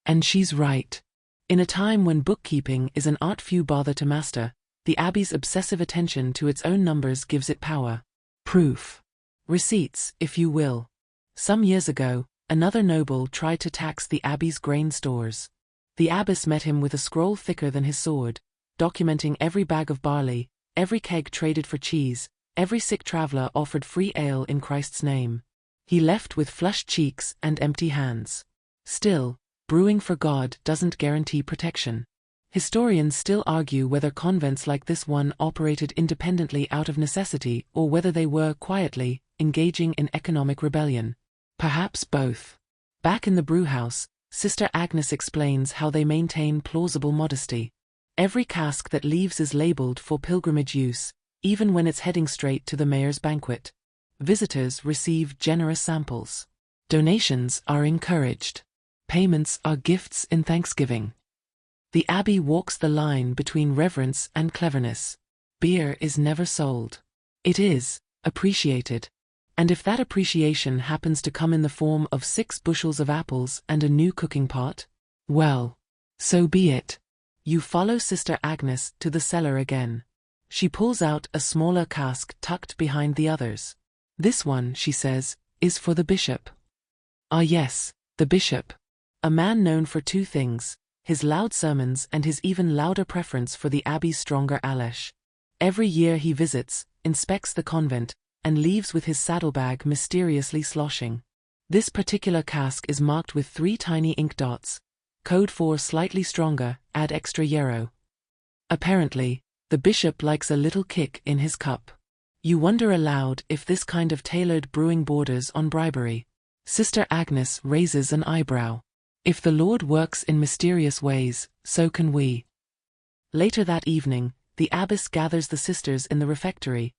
And she's right. In a time when bookkeeping is an art few bother to master, the abbey's obsessive attention to its own numbers gives it power. Proof. Receipts, if you will. Some years ago, another noble tried to tax the abbey's grain stores. The abbess met him with a scroll thicker than his sword, documenting every bag of barley, every keg traded for cheese, every sick traveler offered free ale in Christ's name. He left with flushed cheeks and empty hands. Still, brewing for God doesn't guarantee protection. Historians still argue whether convents like this one operated independently out of necessity or whether they were, quietly, engaging in economic rebellion. Perhaps both. Back in the brewhouse, Sister Agnes explains how they maintain plausible modesty. Every cask that leaves is labeled for pilgrimage use, even when it's heading straight to the mayor's banquet. Visitors receive generous samples. Donations are encouraged. Payments are gifts in thanksgiving. The abbey walks the line between reverence and cleverness. Beer is never sold. It is appreciated. And if that appreciation happens to come in the form of 6 bushels of apples and a new cooking pot, well, so be it. You follow Sister Agnes to the cellar again. She pulls out a smaller cask tucked behind the others. This one, she says, is for the bishop. Ah yes, the bishop. A man known for 2 things, his loud sermons and his even louder preference for the abbey's stronger Alesh. Every year he visits, inspects the convent, and leaves with his saddlebag mysteriously sloshing. This particular cask is marked with 3 tiny ink dots, code for slightly stronger, add extra yarrow. Apparently, the bishop likes a little kick in his cup. You wonder aloud if this kind of tailored brewing borders on bribery. Sister Agnes raises an eyebrow. If the Lord works in mysterious ways, so can we. Later that evening, the abbess gathers the sisters in the refectory,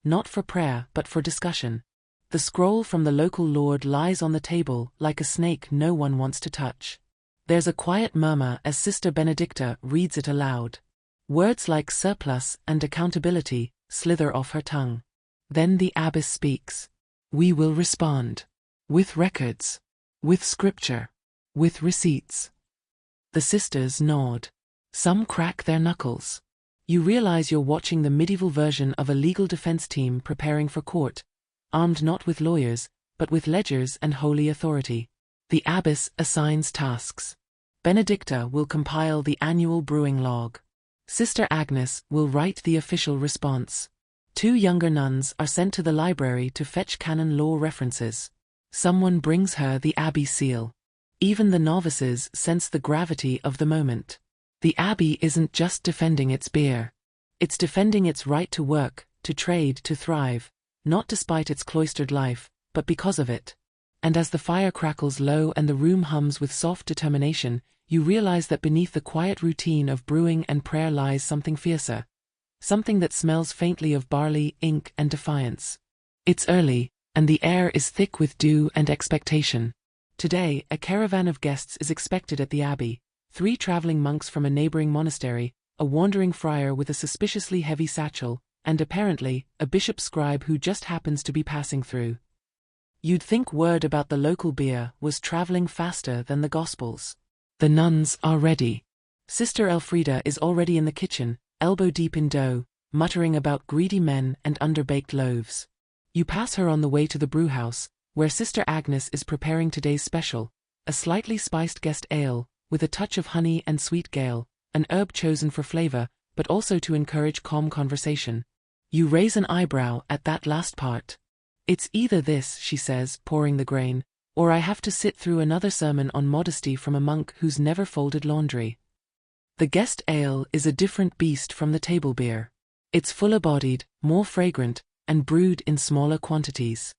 not for prayer but for discussion. The scroll from the local lord lies on the table like a snake no one wants to touch. There's a quiet murmur as Sister Benedicta reads it aloud. Words like surplus and accountability slither off her tongue. Then the abbess speaks. We will respond. With records. With scripture. With receipts. The sisters nod. Some crack their knuckles. You realize you're watching the medieval version of a legal defense team preparing for court, armed not with lawyers, but with ledgers and holy authority. The abbess assigns tasks. Benedicta will compile the annual brewing log. Sister Agnes will write the official response. 2 younger nuns are sent to the library to fetch canon law references. Someone brings her the abbey seal. Even the novices sense the gravity of the moment. The abbey isn't just defending its beer. It's defending its right to work, to trade, to thrive, not despite its cloistered life, but because of it. And as the fire crackles low and the room hums with soft determination, you realize that beneath the quiet routine of brewing and prayer lies something fiercer. Something that smells faintly of barley, ink, and defiance. It's early, and the air is thick with dew and expectation. Today, a caravan of guests is expected at the abbey. 3 traveling monks from a neighboring monastery, a wandering friar with a suspiciously heavy satchel, and apparently, a bishop scribe who just happens to be passing through. You'd think word about the local beer was traveling faster than the Gospels. The nuns are ready. Sister Elfrida is already in the kitchen, elbow deep in dough, muttering about greedy men and underbaked loaves. You pass her on the way to the brewhouse, where Sister Agnes is preparing today's special, a slightly spiced guest ale, with a touch of honey and sweet gale, an herb chosen for flavor, but also to encourage calm conversation. You raise an eyebrow at that last part. It's either this, she says, pouring the grain, or I have to sit through another sermon on modesty from a monk who's never folded laundry. The guest ale is a different beast from the table beer. It's fuller-bodied, more fragrant, and brewed in smaller quantities.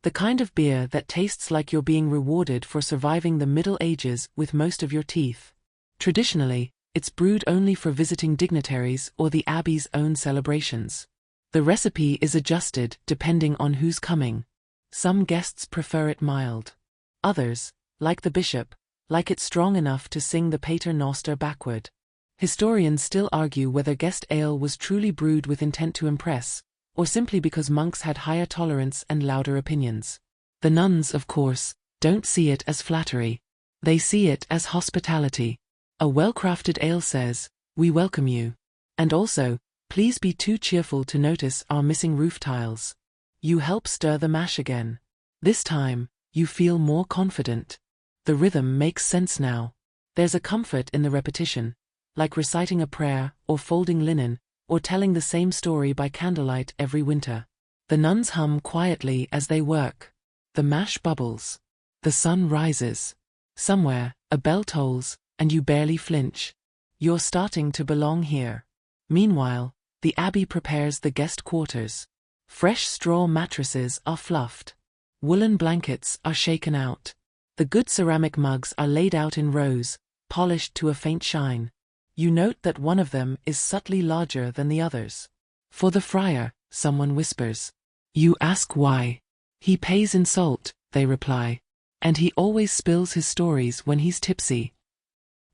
The kind of beer that tastes like you're being rewarded for surviving the Middle Ages with most of your teeth. Traditionally, it's brewed only for visiting dignitaries or the abbey's own celebrations. The recipe is adjusted depending on who's coming. Some guests prefer it mild. Others, like the bishop, like it strong enough to sing the Pater Noster backward. Historians still argue whether guest ale was truly brewed with intent to impress, or simply because monks had higher tolerance and louder opinions. The nuns, of course, don't see it as flattery. They see it as hospitality. A well-crafted ale says, "We welcome you." And also, "Please be too cheerful to notice our missing roof tiles." You help stir the mash again. This time, you feel more confident. The rhythm makes sense now. There's a comfort in the repetition, like reciting a prayer, or folding linen, or telling the same story by candlelight every winter. The nuns hum quietly as they work. The mash bubbles. The sun rises. Somewhere, a bell tolls, and you barely flinch. You're starting to belong here. Meanwhile, the abbey prepares the guest quarters. Fresh straw mattresses are fluffed. Woolen blankets are shaken out. The good ceramic mugs are laid out in rows, polished to a faint shine. You note that one of them is subtly larger than the others. "For the friar," someone whispers. You ask why. "He pays in salt," they reply. "And he always spills his stories when he's tipsy."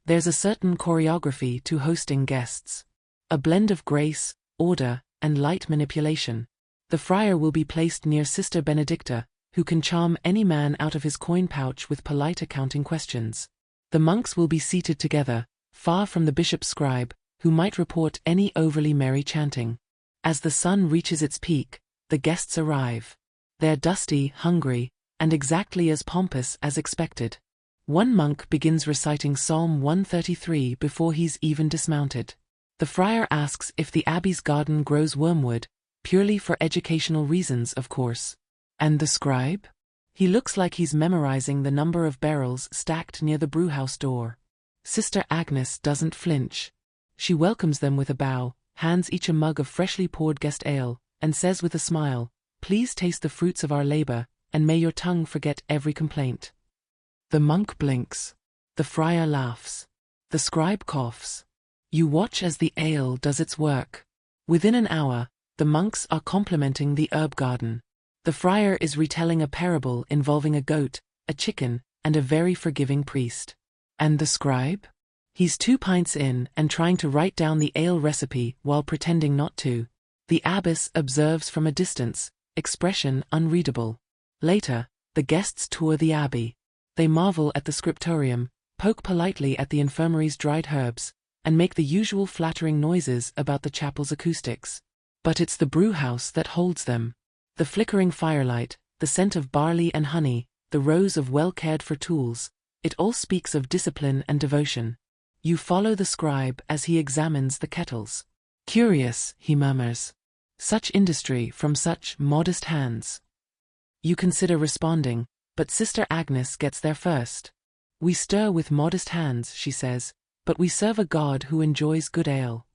There's a certain choreography to hosting guests. A blend of grace, order, and light manipulation. The friar will be placed near Sister Benedicta, who can charm any man out of his coin pouch with polite accounting questions. The monks will be seated together, far from the bishop's scribe, who might report any overly merry chanting. As the sun reaches its peak, the guests arrive. They're dusty, hungry, and exactly as pompous as expected. One monk begins reciting Psalm 133 before he's even dismounted. The friar asks if the abbey's garden grows wormwood, purely for educational reasons, of course. And the scribe? He looks like he's memorizing the number of barrels stacked near the brewhouse door. Sister Agnes doesn't flinch. She welcomes them with a bow, hands each a mug of freshly poured guest ale, and says with a smile, "Please taste the fruits of our labor, and may your tongue forget every complaint." The monk blinks. The friar laughs. The scribe coughs. You watch as the ale does its work. Within an hour, the monks are complimenting the herb garden. The friar is retelling a parable involving a goat, a chicken, and a very forgiving priest. And the scribe? He's 2 pints in and trying to write down the ale recipe while pretending not to. The abbess observes from a distance, expression unreadable. Later, the guests tour the abbey. They marvel at the scriptorium, poke politely at the infirmary's dried herbs, and make the usual flattering noises about the chapel's acoustics. But it's the brewhouse that holds them. The flickering firelight, the scent of barley and honey, the rows of well-cared-for tools, it all speaks of discipline and devotion. You follow the scribe as he examines the kettles. "Curious," he murmurs. "Such industry from such modest hands." You consider responding, but Sister Agnes gets there first. "We stir with modest hands," she says, "but we serve a God who enjoys good ale."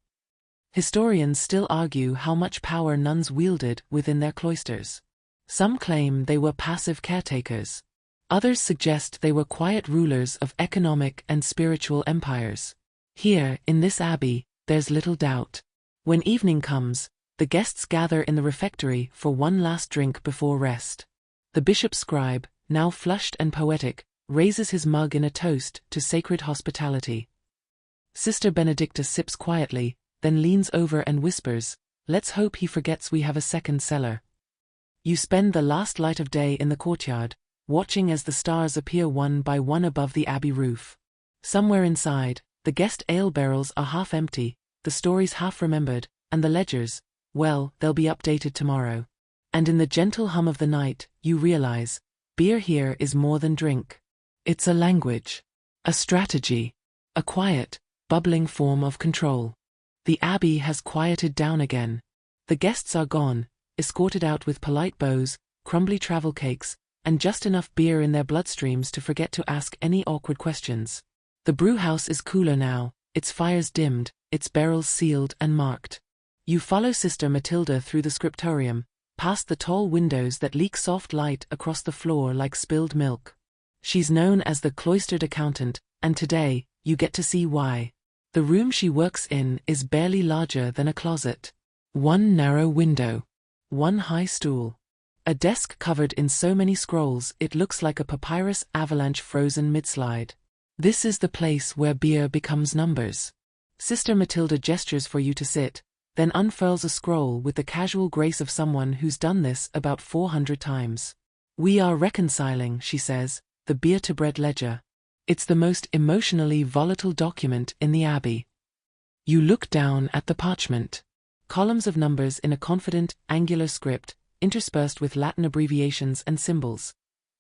Historians still argue how much power nuns wielded within their cloisters. Some claim they were passive caretakers. Others suggest they were quiet rulers of economic and spiritual empires. Here, in this abbey, there's little doubt. When evening comes, the guests gather in the refectory for one last drink before rest. The bishop's scribe, now flushed and poetic, raises his mug in a toast to sacred hospitality. Sister Benedicta sips quietly, then leans over and whispers, "Let's hope he forgets we have a second cellar." You spend the last light of day in the courtyard, watching as the stars appear one by one above the abbey roof. Somewhere inside, the guest ale barrels are half empty, the stories half remembered, and the ledgers, well, they'll be updated tomorrow. And in the gentle hum of the night, you realize, beer here is more than drink. It's a language, a strategy, a quiet, bubbling form of control. The abbey has quieted down again. The guests are gone, escorted out with polite bows, crumbly travel cakes, and just enough beer in their bloodstreams to forget to ask any awkward questions. The brewhouse is cooler now, its fires dimmed, its barrels sealed and marked. You follow Sister Matilda through the scriptorium, past the tall windows that leak soft light across the floor like spilled milk. She's known as the cloistered accountant, and today, you get to see why. The room she works in is barely larger than a closet. One narrow window. One high stool. A desk covered in so many scrolls it looks like a papyrus avalanche frozen mid-slide. This is the place where beer becomes numbers. Sister Matilda gestures for you to sit, then unfurls a scroll with the casual grace of someone who's done this about 400 times. "We are reconciling," she says, "the beer-to-bread ledger. It's the most emotionally volatile document in the abbey." You look down at the parchment. Columns of numbers in a confident, angular script, interspersed with Latin abbreviations and symbols.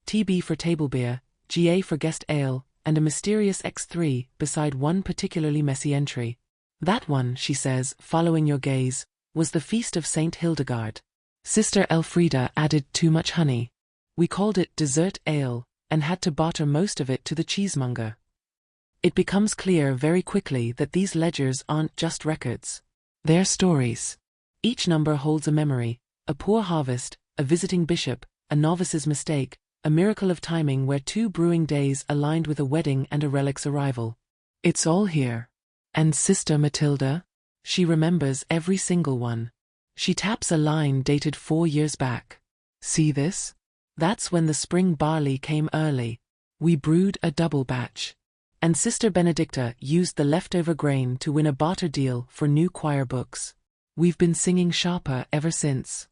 TB for table beer, GA for guest ale, and a mysterious X3 beside one particularly messy entry. "That one," she says, following your gaze, "was the feast of Saint Hildegard. Sister Elfrida added too much honey. We called it dessert ale, and had to barter most of it to the cheesemonger." It becomes clear very quickly that these ledgers aren't just records. They're stories. Each number holds a memory, a poor harvest, a visiting bishop, a novice's mistake, a miracle of timing where 2 brewing days aligned with a wedding and a relic's arrival. It's all here. And Sister Matilda? She remembers every single one. She taps a line dated 4 years back. "See this? That's when the spring barley came early. We brewed a double batch. And Sister Benedicta used the leftover grain to win a barter deal for new choir books. We've been singing sharper ever since."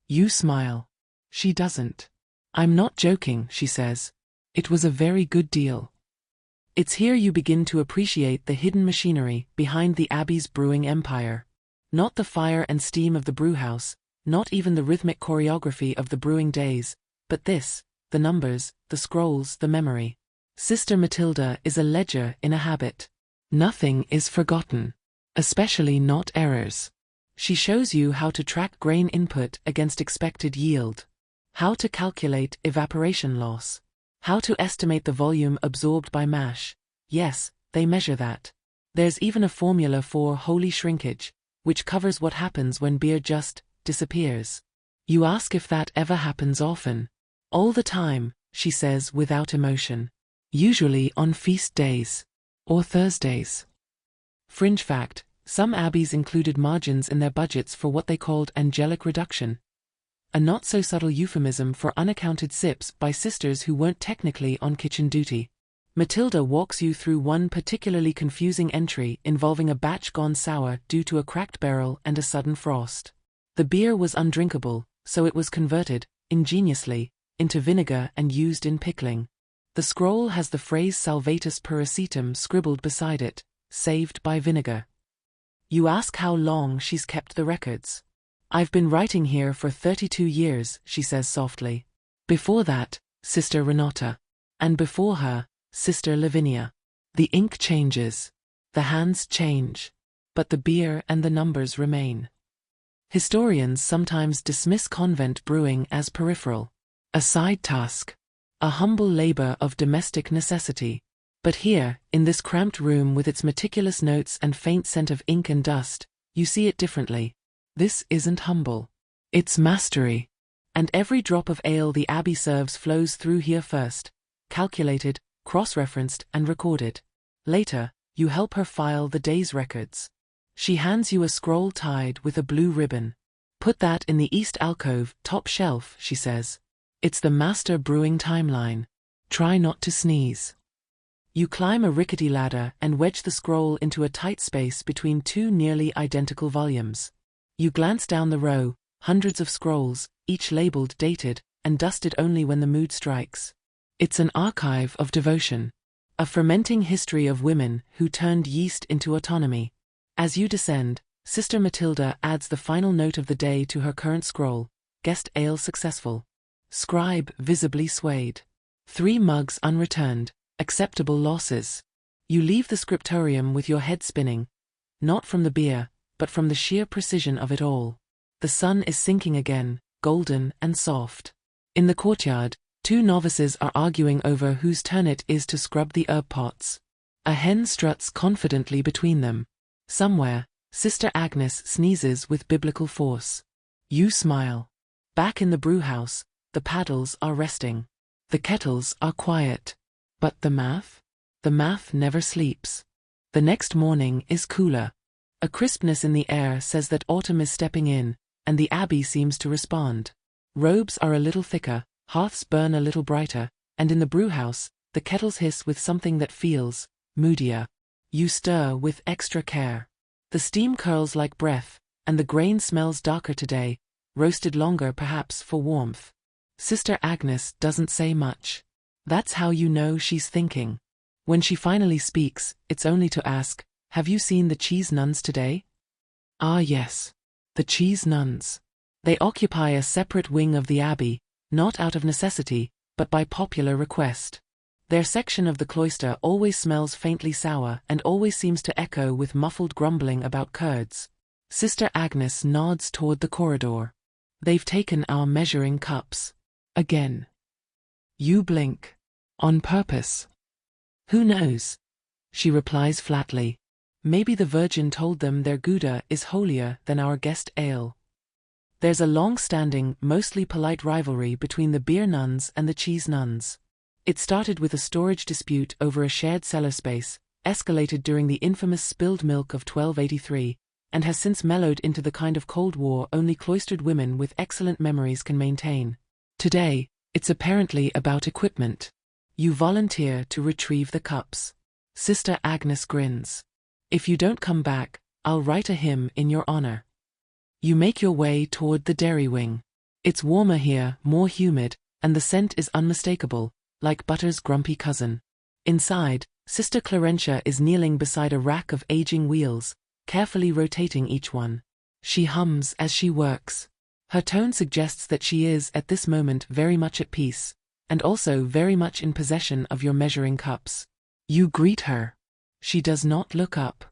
You smile. She doesn't. "I'm not joking," she says. "It was a very good deal." It's here you begin to appreciate the hidden machinery behind the abbey's brewing empire. Not the fire and steam of the brewhouse, not even the rhythmic choreography of the brewing days, but this, the numbers, the scrolls, the memory. Sister Matilda is a ledger in a habit. Nothing is forgotten. Especially not errors. She shows you how to track grain input against expected yield. How to calculate evaporation loss. How to estimate the volume absorbed by mash. Yes, they measure that. There's even a formula for holy shrinkage, which covers what happens when beer just disappears. You ask if that ever happens often. "All the time," she says without emotion. "Usually on feast days. Or Thursdays." Fringe fact, some abbeys included margins in their budgets for what they called angelic reduction. A not-so-subtle euphemism for unaccounted sips by sisters who weren't technically on kitchen duty. Matilda walks you through one particularly confusing entry involving a batch gone sour due to a cracked barrel and a sudden frost. The beer was undrinkable, so it was converted, ingeniously, into vinegar and used in pickling. The scroll has the phrase Salvatus Peracetum scribbled beside it, saved by vinegar. You ask how long she's kept the records. "I've been writing here for 32 years, she says softly. "Before that, Sister Renata. And before her, Sister Lavinia. The ink changes. The hands change. But the beer and the numbers remain." Historians sometimes dismiss convent brewing as peripheral. A side task. A humble labor of domestic necessity. But here, in this cramped room with its meticulous notes and faint scent of ink and dust, you see it differently. This isn't humble. It's mastery. And every drop of ale the abbey serves flows through here first, calculated, cross-referenced and recorded. Later, you help her file the day's records. She hands you a scroll tied with a blue ribbon. "Put that in the east alcove, top shelf," she says. "It's the master brewing timeline. Try not to sneeze." You climb a rickety ladder and wedge the scroll into a tight space between 2 nearly identical volumes. You glance down the row, hundreds of scrolls, each labeled, dated, and dusted only when the mood strikes. It's an archive of devotion. A fermenting history of women who turned yeast into autonomy. As you descend, Sister Matilda adds the final note of the day to her current scroll: "Guest ale successful. Scribe visibly swayed. 3 mugs unreturned, acceptable losses." You leave the scriptorium with your head spinning, not from the beer, but from the sheer precision of it all. The sun is sinking again, golden and soft. In the courtyard, 2 novices are arguing over whose turn it is to scrub the herb pots. A hen struts confidently between them. Somewhere, Sister Agnes sneezes with biblical force. You smile. Back in the brewhouse, the paddles are resting. The kettles are quiet. But the math? The math never sleeps. The next morning is cooler. A crispness in the air says that autumn is stepping in, and the abbey seems to respond. Robes are a little thicker, hearths burn a little brighter, and in the brewhouse, the kettles hiss with something that feels moodier. You stir with extra care. The steam curls like breath, and the grain smells darker today, roasted longer perhaps for warmth. Sister Agnes doesn't say much. That's how you know she's thinking. When she finally speaks, it's only to ask, "Have you seen the cheese nuns today?" Ah yes. The cheese nuns. They occupy a separate wing of the abbey, not out of necessity, but by popular request. Their section of the cloister always smells faintly sour and always seems to echo with muffled grumbling about curds. Sister Agnes nods toward the corridor. They've taken our measuring cups. Again. You blink. On purpose. Who knows? She replies flatly. Maybe the Virgin told them their Gouda is holier than our guest ale. There's a long-standing, mostly polite rivalry between the beer nuns and the cheese nuns. It started with a storage dispute over a shared cellar space, escalated during the infamous spilled milk of 1283, and has since mellowed into the kind of Cold War only cloistered women with excellent memories can maintain. Today, it's apparently about equipment. You volunteer to retrieve the cups. Sister Agnes grins. If you don't come back, I'll write a hymn in your honor. You make your way toward the dairy wing. It's warmer here, more humid, and the scent is unmistakable, like butter's grumpy cousin. Inside, Sister Clarentia is kneeling beside a rack of aging wheels, carefully rotating each one. She hums as she works. Her tone suggests that she is, at this moment, very much at peace, and also very much in possession of your measuring cups. You greet her. She does not look up.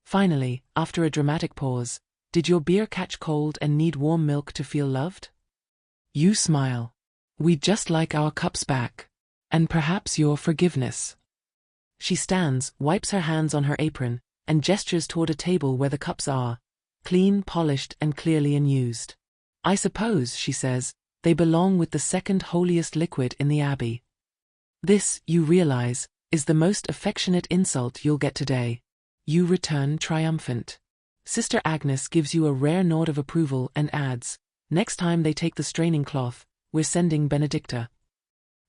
Finally, after a dramatic pause, "Did your beer catch cold and need warm milk to feel loved?" You smile. "We'd just like our cups back. And perhaps your forgiveness." She stands, wipes her hands on her apron, and gestures toward a table where the cups are, clean, polished, and clearly unused. "I suppose," she says, "they belong with the second holiest liquid in the abbey." This, you realize, is the most affectionate insult you'll get today. You return triumphant. Sister Agnes gives you a rare nod of approval and adds, "Next time they take the straining cloth, we're sending Benedicta."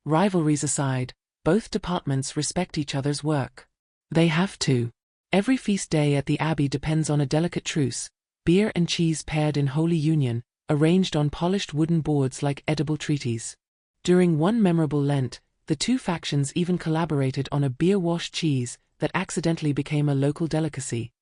Rivalries aside, both departments respect each other's work. They have to. Every feast day at the abbey depends on a delicate truce, beer and cheese paired in holy union, arranged on polished wooden boards like edible treaties. During one memorable Lent, the two factions even collaborated on a beer-washed cheese that accidentally became a local delicacy.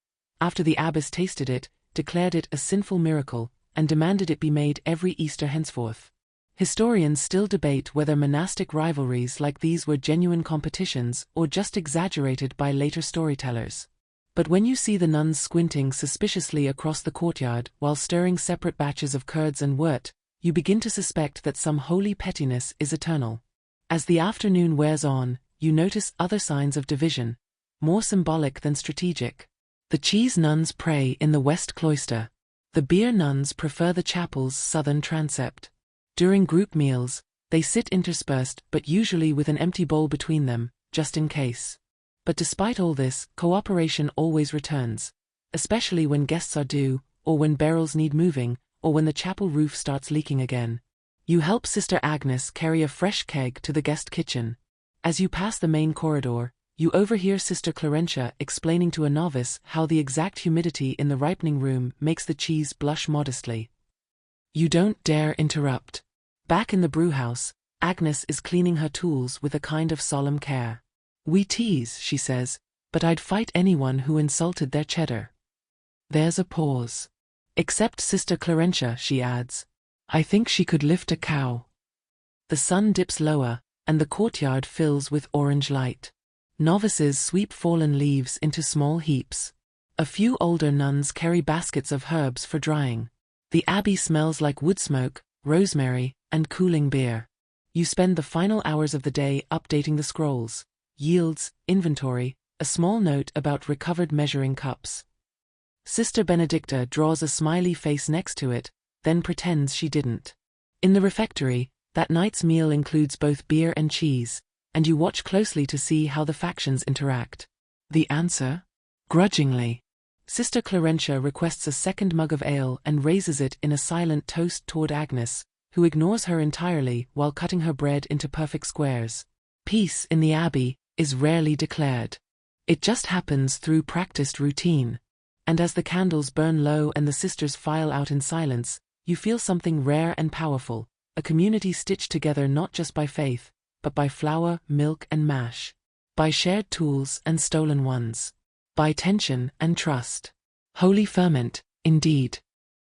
After the abbess tasted it, declared it a sinful miracle, and demanded it be made every Easter henceforth. Historians still debate whether monastic rivalries like these were genuine competitions or just exaggerated by later storytellers. But when you see the nuns squinting suspiciously across the courtyard while stirring separate batches of curds and wort, you begin to suspect that some holy pettiness is eternal. As the afternoon wears on, you notice other signs of division, more symbolic than strategic. The cheese nuns pray in the west cloister. The beer nuns prefer the chapel's southern transept. During group meals, they sit interspersed but usually with an empty bowl between them, just in case. But despite all this, cooperation always returns, especially when guests are due, or when barrels need moving, or when the chapel roof starts leaking again. You help Sister Agnes carry a fresh keg to the guest kitchen. As you pass the main corridor, you overhear Sister Clarentia explaining to a novice how the exact humidity in the ripening room makes the cheese blush modestly. You don't dare interrupt. Back in the brewhouse, Agnes is cleaning her tools with a kind of solemn care. "We tease," she says, "but I'd fight anyone who insulted their cheddar." There's a pause. "Except Sister Clarentia," she adds. "I think she could lift a cow." The sun dips lower, and the courtyard fills with orange light. Novices sweep fallen leaves into small heaps. A few older nuns carry baskets of herbs for drying. The abbey smells like woodsmoke, rosemary, and cooling beer. You spend the final hours of the day updating the scrolls, yields, inventory, a small note about recovered measuring cups. Sister Benedicta draws a smiley face next to it, then pretends she didn't. In the refectory, that night's meal includes both beer and cheese, and you watch closely to see how the factions interact. The answer? Grudgingly. Sister Clarentia requests a second mug of ale and raises it in a silent toast toward Agnes, who ignores her entirely while cutting her bread into perfect squares. Peace in the abbey is rarely declared. It just happens through practiced routine. And as the candles burn low and the sisters file out in silence, you feel something rare and powerful, a community stitched together not just by faith, but by flour, milk and mash. By shared tools and stolen ones. By tension and trust. Holy ferment, indeed.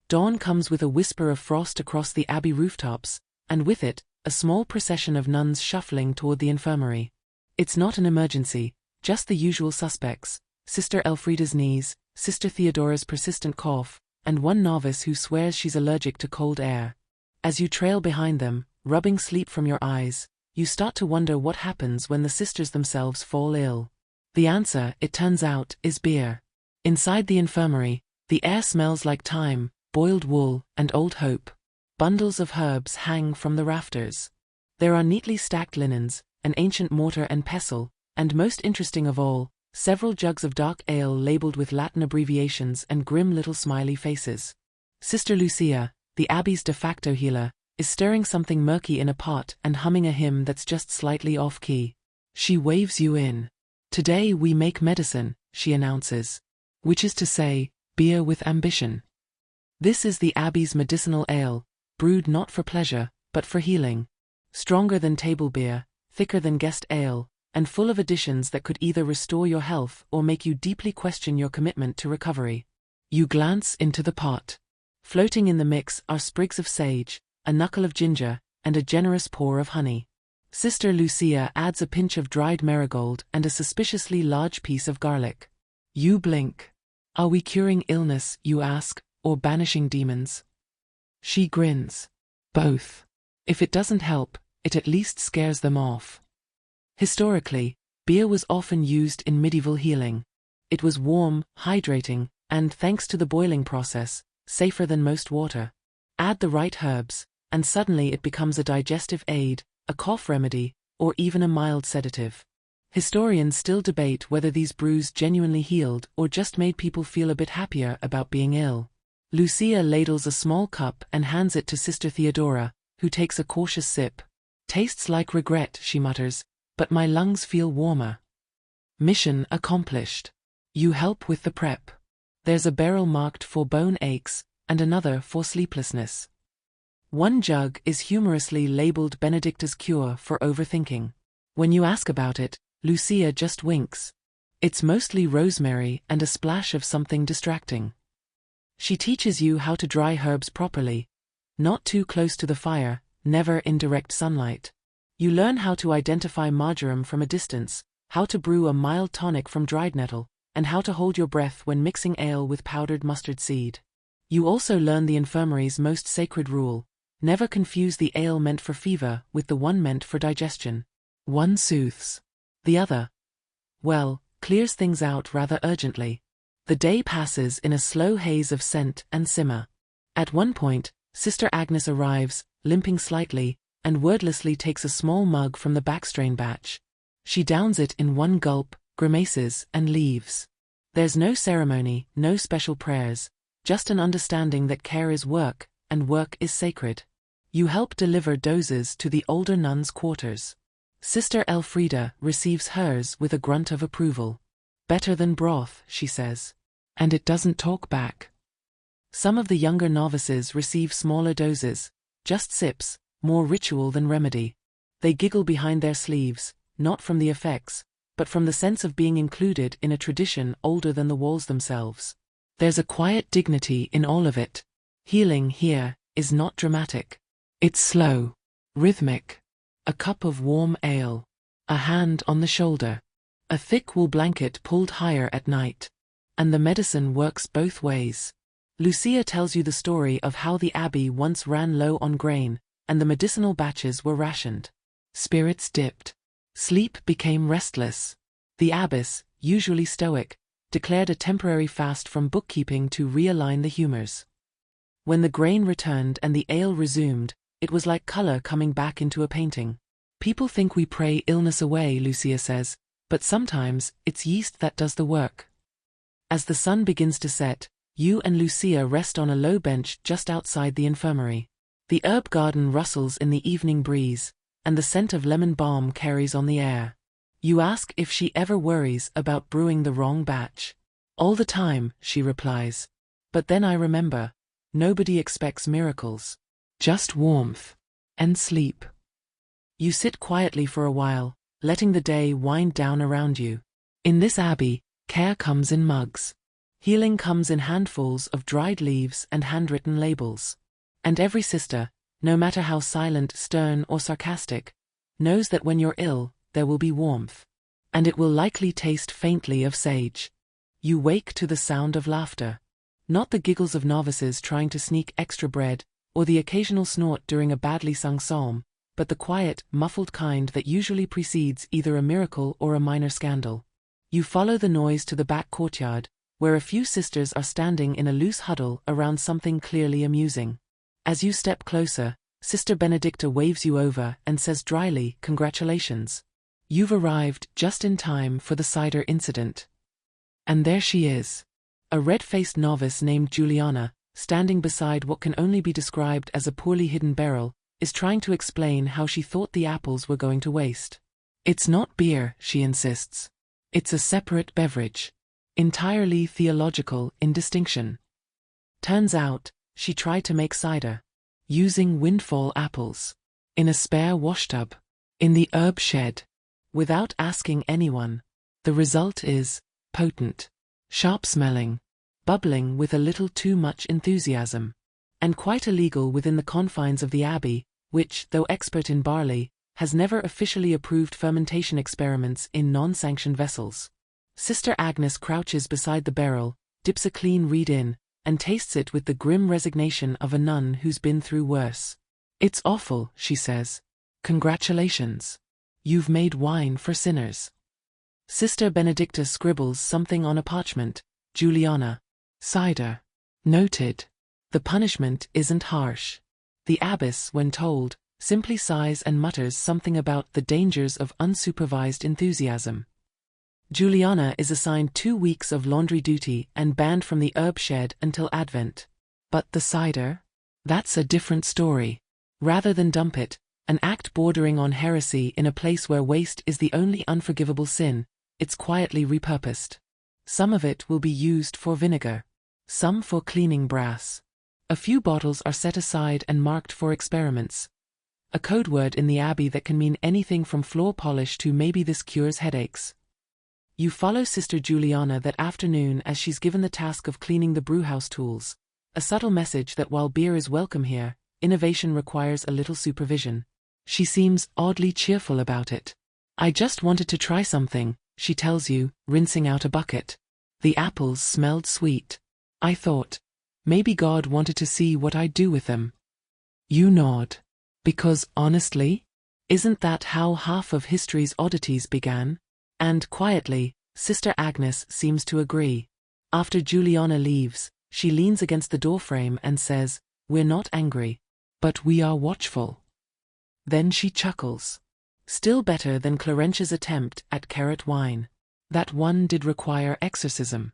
Dawn comes with a whisper of frost across the abbey rooftops, and with it, a small procession of nuns shuffling toward the infirmary. It's not an emergency, just the usual suspects, Sister Elfrida's knees, Sister Theodora's persistent cough, and one novice who swears she's allergic to cold air. As you trail behind them, rubbing sleep from your eyes, you start to wonder what happens when the sisters themselves fall ill. The answer, it turns out, is beer. Inside the infirmary, the air smells like thyme, boiled wool, and old hope. Bundles of herbs hang from the rafters. There are neatly stacked linens, an ancient mortar and pestle, and most interesting of all, several jugs of dark ale labeled with Latin abbreviations and grim little smiley faces. Sister Lucia, the abbey's de facto healer, is stirring something murky in a pot and humming a hymn that's just slightly off-key. She waves you in. Today we make medicine, she announces. Which is to say, beer with ambition. This is the abbey's medicinal ale, brewed not for pleasure, but for healing. Stronger than table beer, thicker than guest ale, and full of additions that could either restore your health or make you deeply question your commitment to recovery. You glance into the pot. Floating in the mix are sprigs of sage, a knuckle of ginger, and a generous pour of honey. Sister Lucia adds a pinch of dried marigold and a suspiciously large piece of garlic. You blink. Are we curing illness, you ask, or banishing demons? She grins. Both. If it doesn't help, it at least scares them off. Historically, beer was often used in medieval healing. It was warm, hydrating, and, thanks to the boiling process, safer than most water. Add the right herbs, and suddenly it becomes a digestive aid, a cough remedy, or even a mild sedative. Historians still debate whether these brews genuinely healed or just made people feel a bit happier about being ill. Lucia ladles a small cup and hands it to Sister Theodora, who takes a cautious sip. Tastes like regret, she mutters, but my lungs feel warmer. Mission accomplished. You help with the prep. There's a barrel marked for bone aches, and another for sleeplessness. One jug is humorously labeled Benedicta's cure for overthinking. When you ask about it, Lucia just winks. It's mostly rosemary and a splash of something distracting. She teaches you how to dry herbs properly, not too close to the fire, never in direct sunlight. You learn how to identify marjoram from a distance, how to brew a mild tonic from dried nettle, and how to hold your breath when mixing ale with powdered mustard seed. You also learn the infirmary's most sacred rule: never confuse the ale meant for fever with the one meant for digestion. One soothes. The other, well, clears things out rather urgently. The day passes in a slow haze of scent and simmer. At one point, Sister Agnes arrives, limping slightly, and wordlessly takes a small mug from the backstrain batch. She downs it in one gulp, grimaces, and leaves. There's no ceremony, no special prayers, just an understanding that care is work, and work is sacred. You help deliver doses to the older nuns' quarters. Sister Elfrida receives hers with a grunt of approval. Better than broth, she says. And it doesn't talk back. Some of the younger novices receive smaller doses, just sips, more ritual than remedy. They giggle behind their sleeves, not from the effects, but from the sense of being included in a tradition older than the walls themselves. There's a quiet dignity in all of it. Healing here is not dramatic. It's slow, rhythmic. A cup of warm ale. A hand on the shoulder. A thick wool blanket pulled higher at night. And the medicine works both ways. Lucia tells you the story of how the abbey once ran low on grain, and the medicinal batches were rationed. Spirits dipped. Sleep became restless. The abbess, usually stoic, declared a temporary fast from bookkeeping to realign the humors. When the grain returned and the ale resumed, it was like color coming back into a painting. People think we pray illness away, Lucia says, but sometimes it's yeast that does the work. As the sun begins to set, you and Lucia rest on a low bench just outside the infirmary. The herb garden rustles in the evening breeze, and the scent of lemon balm carries on the air. You ask if she ever worries about brewing the wrong batch. All the time, she replies. But then I remember, nobody expects miracles. Just warmth. And sleep. You sit quietly for a while, letting the day wind down around you. In this abbey, care comes in mugs. Healing comes in handfuls of dried leaves and handwritten labels. And every sister, no matter how silent, stern, or sarcastic, knows that when you're ill, there will be warmth. And it will likely taste faintly of sage. You wake to the sound of laughter. Not the giggles of novices trying to sneak extra bread, or the occasional snort during a badly sung psalm, but the quiet, muffled kind that usually precedes either a miracle or a minor scandal. You follow the noise to the back courtyard, where a few sisters are standing in a loose huddle around something clearly amusing. As you step closer, Sister Benedicta waves you over and says dryly, "Congratulations. You've arrived just in time for the cider incident." And there she is. A red-faced novice named Juliana, standing beside what can only be described as a poorly hidden barrel, is trying to explain how she thought the apples were going to waste. "It's not beer," she insists. "It's a separate beverage. Entirely theological in distinction." Turns out, she tried to make cider. Using windfall apples. In a spare washtub. In the herb shed. Without asking anyone. The result is potent. Sharp-smelling. Bubbling with a little too much enthusiasm. And quite illegal within the confines of the abbey, which, though expert in barley, has never officially approved fermentation experiments in non-sanctioned vessels. Sister Agnes crouches beside the barrel, dips a clean reed in, and tastes it with the grim resignation of a nun who's been through worse. "It's awful," she says. "Congratulations. You've made wine for sinners." Sister Benedicta scribbles something on a parchment. "Juliana. Cider. Noted." The punishment isn't harsh. The abbess, when told, simply sighs and mutters something about the dangers of unsupervised enthusiasm. Juliana is assigned 2 weeks of laundry duty and banned from the herb shed until Advent. But the cider? That's a different story. Rather than dump it, an act bordering on heresy in a place where waste is the only unforgivable sin, it's quietly repurposed. Some of it will be used for vinegar. Some for cleaning brass. A few bottles are set aside and marked for experiments. A code word in the abbey that can mean anything from floor polish to maybe this cures headaches. You follow Sister Juliana that afternoon as she's given the task of cleaning the brewhouse tools, a subtle message that while beer is welcome here, innovation requires a little supervision. She seems oddly cheerful about it. "I just wanted to try something," she tells you, rinsing out a bucket. "The apples smelled sweet. I thought, maybe God wanted to see what I'd do with them." You nod. Because honestly, isn't that how half of history's oddities began? And quietly, Sister Agnes seems to agree. After Juliana leaves, she leans against the doorframe and says, "We're not angry. But we are watchful." Then she chuckles. Still better than Clarentia's attempt at carrot wine. That one did require exorcism.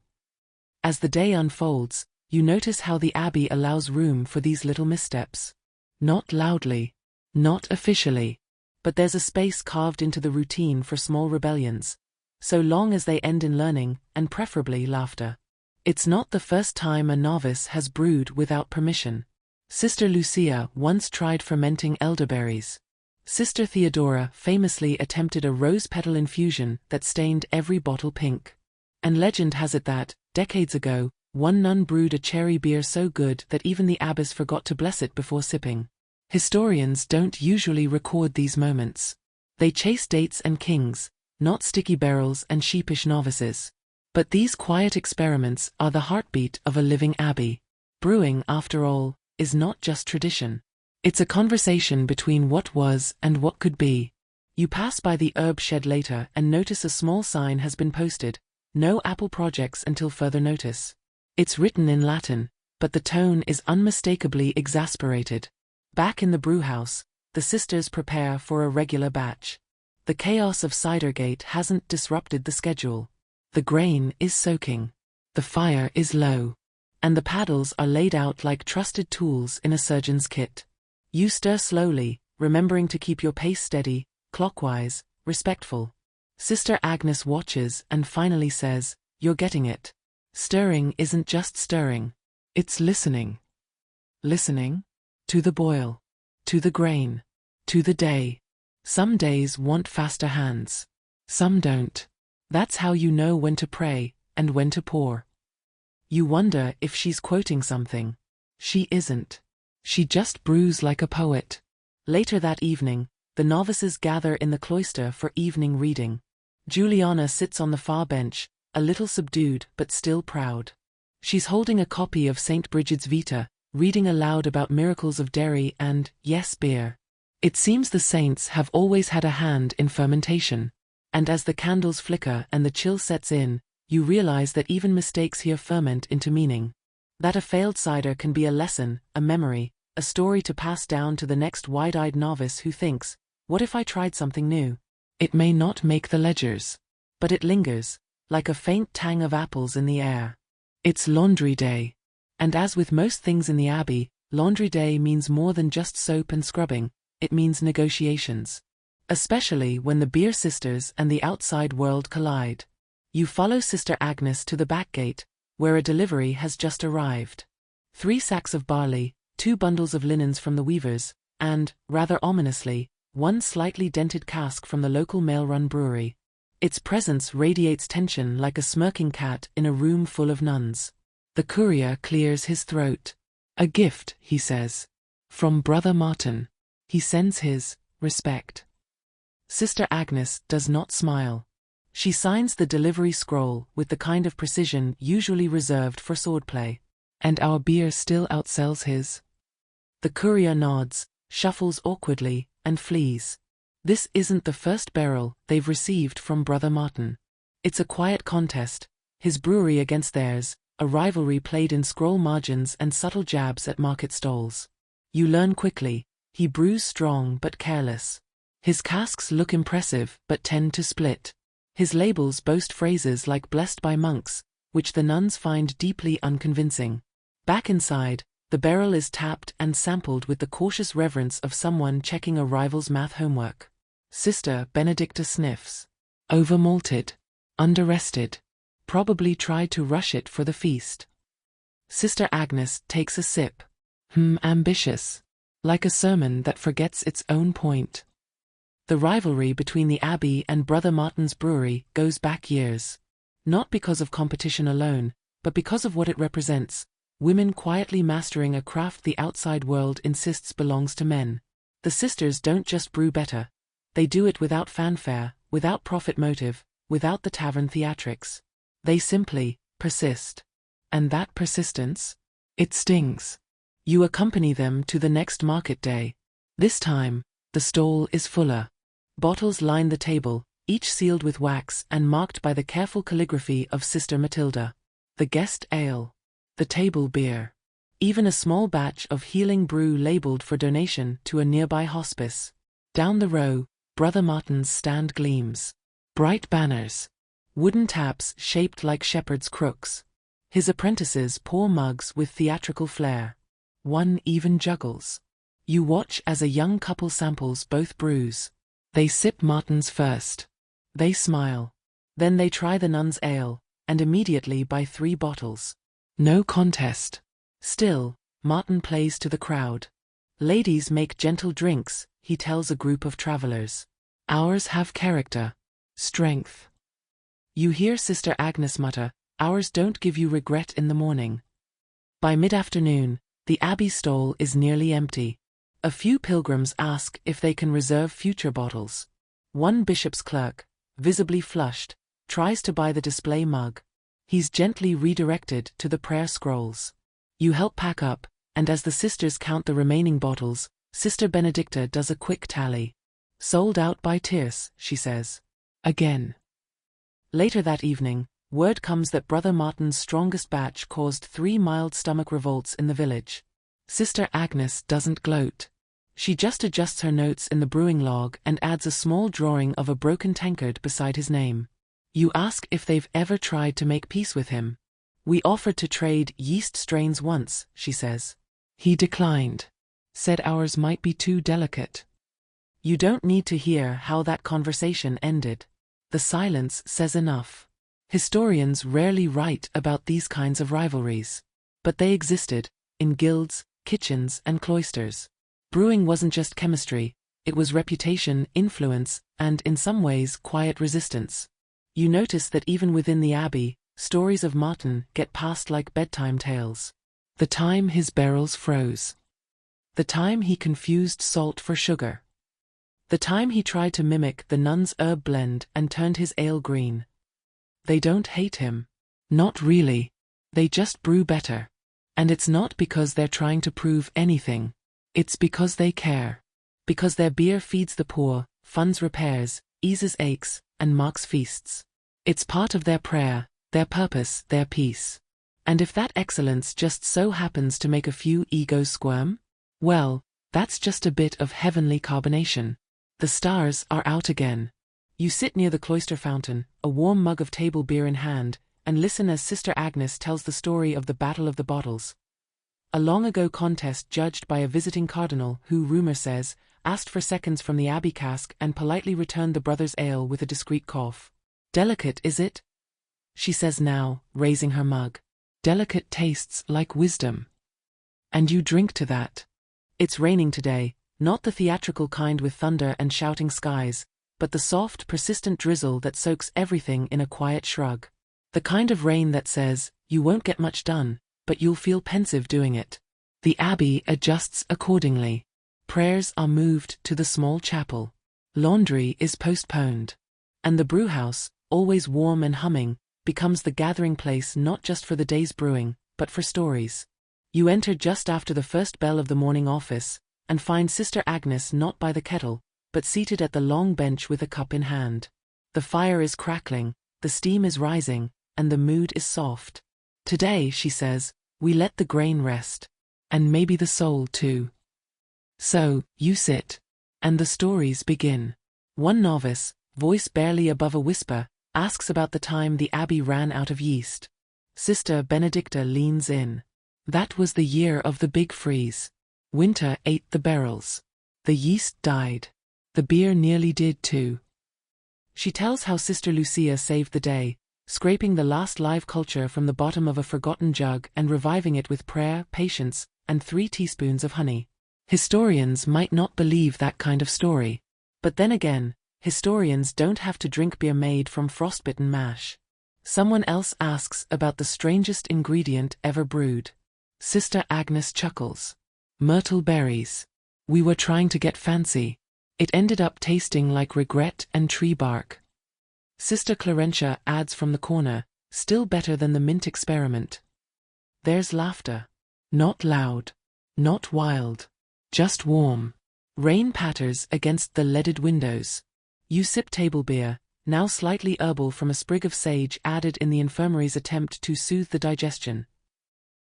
As the day unfolds, you notice how the abbey allows room for these little missteps. Not loudly. Not officially. But there's a space carved into the routine for small rebellions, so long as they end in learning, and preferably laughter. It's not the first time a novice has brewed without permission. Sister Lucia once tried fermenting elderberries. Sister Theodora famously attempted a rose petal infusion that stained every bottle pink. And legend has it that, decades ago, one nun brewed a cherry beer so good that even the abbess forgot to bless it before sipping. Historians don't usually record these moments. They chase dates and kings, not sticky barrels and sheepish novices. But these quiet experiments are the heartbeat of a living abbey. Brewing, after all, is not just tradition. It's a conversation between what was and what could be. You pass by the herb shed later and notice a small sign has been posted, "No apple projects until further notice." It's written in Latin, but the tone is unmistakably exasperated. Back in the brewhouse, the sisters prepare for a regular batch. The chaos of Cidergate hasn't disrupted the schedule. The grain is soaking. The fire is low. And the paddles are laid out like trusted tools in a surgeon's kit. You stir slowly, remembering to keep your pace steady, clockwise, respectful. Sister Agnes watches and finally says, "You're getting it." Stirring isn't just stirring. It's listening. Listening? To the boil. To the grain. To the day. Some days want faster hands. Some don't. That's how you know when to pray, and when to pour. You wonder if she's quoting something. She isn't. She just brews like a poet. Later that evening, the novices gather in the cloister for evening reading. Juliana sits on the far bench, a little subdued but still proud. She's holding a copy of St. Bridget's Vita, reading aloud about miracles of dairy and, yes, beer. It seems the saints have always had a hand in fermentation. And as the candles flicker and the chill sets in, you realize that even mistakes here ferment into meaning. That a failed cider can be a lesson, a memory, a story to pass down to the next wide-eyed novice who thinks, what if I tried something new? It may not make the ledgers. But it lingers, like a faint tang of apples in the air. It's laundry day. And as with most things in the abbey, laundry day means more than just soap and scrubbing, it means negotiations. Especially when the beer sisters and the outside world collide. You follow Sister Agnes to the back gate, where a delivery has just arrived. 3 sacks of barley, 2 bundles of linens from the weavers, and, rather ominously, 1 slightly dented cask from the local mail-run brewery. Its presence radiates tension like a smirking cat in a room full of nuns. The courier clears his throat. A gift, he says. From Brother Martin. He sends his respect. Sister Agnes does not smile. She signs the delivery scroll with the kind of precision usually reserved for swordplay. And our beer still outsells his. The courier nods, shuffles awkwardly, and flees. This isn't the first barrel they've received from Brother Martin. It's a quiet contest, his brewery against theirs, a rivalry played in scroll margins and subtle jabs at market stalls. You learn quickly, he brews strong but careless. His casks look impressive but tend to split. His labels boast phrases like blessed by monks, which the nuns find deeply unconvincing. Back inside, the barrel is tapped and sampled with the cautious reverence of someone checking a rival's math homework. Sister Benedicta sniffs. Over-malted. Under-rested. Probably tried to rush it for the feast. Sister Agnes takes a sip. Ambitious. Like a sermon that forgets its own point. The rivalry between the Abbey and Brother Martin's brewery goes back years. Not because of competition alone, but because of what it represents. Women quietly mastering a craft the outside world insists belongs to men. The sisters don't just brew better. They do it without fanfare, without profit motive, without the tavern theatrics. They simply persist. And that persistence? It stings. You accompany them to the next market day. This time, the stall is fuller. Bottles line the table, each sealed with wax and marked by the careful calligraphy of Sister Matilda. The guest ale. The table beer. Even a small batch of healing brew labeled for donation to a nearby hospice. Down the row, Brother Martin's stand gleams. Bright banners. Wooden taps shaped like shepherd's crooks. His apprentices pour mugs with theatrical flair. One even juggles. You watch as a young couple samples both brews. They sip Martin's first. They smile. Then they try the nun's ale, and immediately buy 3 bottles. No contest. Still, Martin plays to the crowd. Ladies make gentle drinks, he tells a group of travelers. Ours have character. Strength. You hear Sister Agnes mutter, ours don't give you regret in the morning. By mid-afternoon, the abbey stall is nearly empty. A few pilgrims ask if they can reserve future bottles. One bishop's clerk, visibly flushed, tries to buy the display mug. He's gently redirected to the prayer scrolls. You help pack up, and as the sisters count the remaining bottles, Sister Benedicta does a quick tally. Sold out by tierce, she says. Again. Later that evening, word comes that Brother Martin's strongest batch caused 3 mild stomach revolts in the village. Sister Agnes doesn't gloat. She just adjusts her notes in the brewing log and adds a small drawing of a broken tankard beside his name. You ask if they've ever tried to make peace with him. We offered to trade yeast strains once, she says. He declined. Said ours might be too delicate. You don't need to hear how that conversation ended. The silence says enough. Historians rarely write about these kinds of rivalries. But they existed, in guilds, kitchens, and cloisters. Brewing wasn't just chemistry, it was reputation, influence, and, in some ways, quiet resistance. You notice that even within the abbey, stories of Martin get passed like bedtime tales. The time his barrels froze. The time he confused salt for sugar. The time he tried to mimic the Nuns' herb blend and turned his ale green. They don't hate him. Not really. They just brew better. And it's not because they're trying to prove anything. It's because they care. Because their beer feeds the poor, funds repairs, eases aches, and marks feasts. It's part of their prayer, their purpose, their peace. And if that excellence just so happens to make a few egos squirm, well, that's just a bit of heavenly carbonation. The stars are out again. You sit near the cloister fountain, a warm mug of table beer in hand, and listen as Sister Agnes tells the story of the Battle of the Bottles. A long-ago contest judged by a visiting cardinal who, rumor says, asked for seconds from the abbey cask and politely returned the brother's ale with a discreet cough. "Delicate, is it?" she says now, raising her mug. "Delicate tastes like wisdom. And you drink to that." It's raining today, not the theatrical kind with thunder and shouting skies, but the soft, persistent drizzle that soaks everything in a quiet shrug. The kind of rain that says, you won't get much done, but you'll feel pensive doing it. The abbey adjusts accordingly. Prayers are moved to the small chapel. Laundry is postponed. And the brewhouse, always warm and humming, becomes the gathering place not just for the day's brewing, but for stories. You enter just after the first bell of the morning office, and find Sister Agnes not by the kettle, but seated at the long bench with a cup in hand. The fire is crackling, the steam is rising, and the mood is soft. Today, she says, we let the grain rest. And maybe the soul too. So, you sit. And the stories begin. One novice, voice barely above a whisper, asks about the time the abbey ran out of yeast. Sister Benedicta leans in. That was the year of the big freeze. Winter ate the barrels. The yeast died. The beer nearly did too. She tells how Sister Lucia saved the day, scraping the last live culture from the bottom of a forgotten jug and reviving it with prayer, patience, and 3 teaspoons of honey. Historians might not believe that kind of story. But then again, historians don't have to drink beer made from frostbitten mash. Someone else asks about the strangest ingredient ever brewed. Sister Agnes chuckles. Myrtle berries. We were trying to get fancy. It ended up tasting like regret and tree bark. Sister Clarentia adds from the corner, still better than the mint experiment. There's laughter. Not loud. Not wild. Just warm. Rain patters against the leaded windows. You sip table beer, now slightly herbal from a sprig of sage added in the infirmary's attempt to soothe the digestion.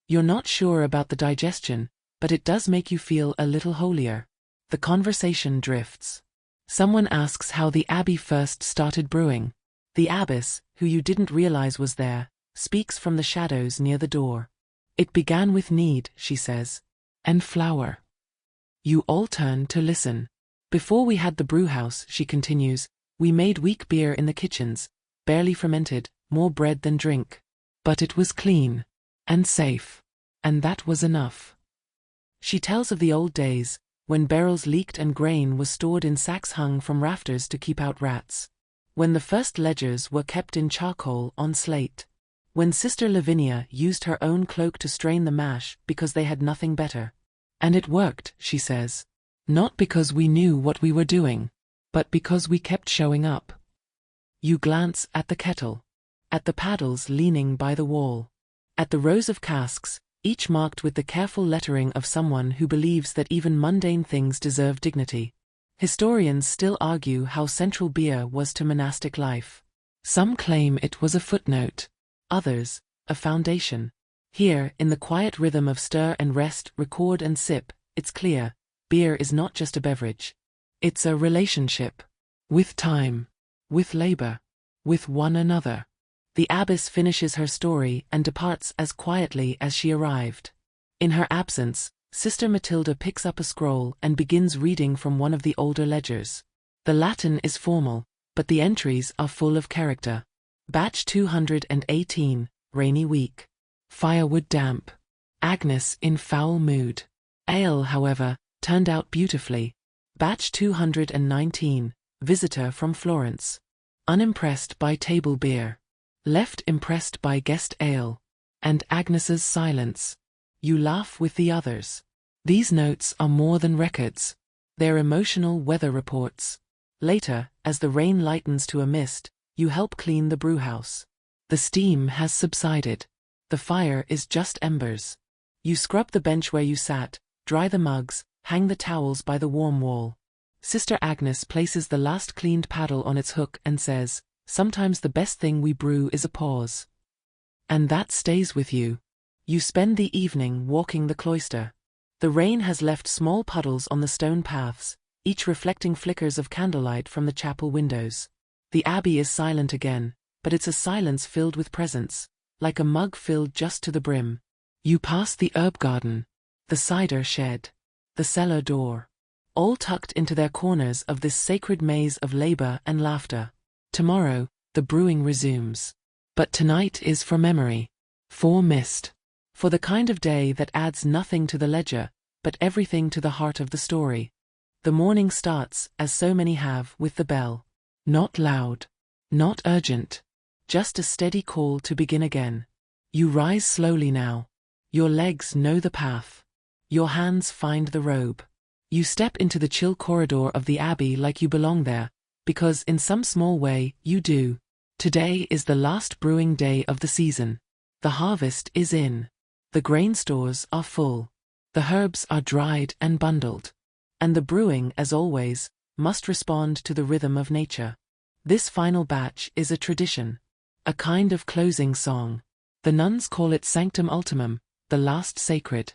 You're not sure about the digestion, but it does make you feel a little holier. The conversation drifts. Someone asks how the abbey first started brewing. The abbess, who you didn't realize was there, speaks from the shadows near the door. It began with need, she says. And flour. You all turn to listen. Before we had the brewhouse, she continues, we made weak beer in the kitchens, barely fermented, more bread than drink. But it was clean. And safe. And that was enough. She tells of the old days, when barrels leaked and grain was stored in sacks hung from rafters to keep out rats. When the first ledgers were kept in charcoal on slate. When Sister Lavinia used her own cloak to strain the mash because they had nothing better. And it worked, she says. Not because we knew what we were doing, but because we kept showing up. You glance at the kettle. At the paddles leaning by the wall. At the rows of casks, each marked with the careful lettering of someone who believes that even mundane things deserve dignity. Historians still argue how central beer was to monastic life. Some claim it was a footnote. Others, a foundation. Here, in the quiet rhythm of stir and rest, record and sip, it's clear, beer is not just a beverage. It's a relationship. With time. With labor. With one another. The abbess finishes her story and departs as quietly as she arrived. In her absence, Sister Matilda picks up a scroll and begins reading from one of the older ledgers. The Latin is formal, but the entries are full of character. Batch 218, rainy week. Firewood damp. Agnes in foul mood. Ale, however, turned out beautifully. Batch 219, visitor from Florence. Unimpressed by table beer. Left impressed by guest ale. And Agnes's silence. You laugh with the others. These notes are more than records. They're emotional weather reports. Later, as the rain lightens to a mist, you help clean the brewhouse. The steam has subsided. The fire is just embers. You scrub the bench where you sat, dry the mugs, hang the towels by the warm wall. Sister Agnes places the last cleaned paddle on its hook and says, "Sometimes the best thing we brew is a pause." And that stays with you. You spend the evening walking the cloister. The rain has left small puddles on the stone paths, each reflecting flickers of candlelight from the chapel windows. The abbey is silent again, but it's a silence filled with presence, like a mug filled just to the brim. You pass the herb garden, the cider shed, the cellar door, all tucked into their corners of this sacred maze of labor and laughter. Tomorrow, the brewing resumes. But tonight is for memory, for mist, for the kind of day that adds nothing to the ledger, but everything to the heart of the story. The morning starts, as so many have, with the bell. Not loud, not urgent, just a steady call to begin again. You rise slowly now. Your legs know the path. Your hands find the robe. You step into the chill corridor of the abbey like you belong there, because in some small way, you do. Today is the last brewing day of the season. The harvest is in. The grain stores are full. The herbs are dried and bundled. And the brewing, as always, must respond to the rhythm of nature. This final batch is a tradition. A kind of closing song. The nuns call it Sanctum Ultimum, the last sacred.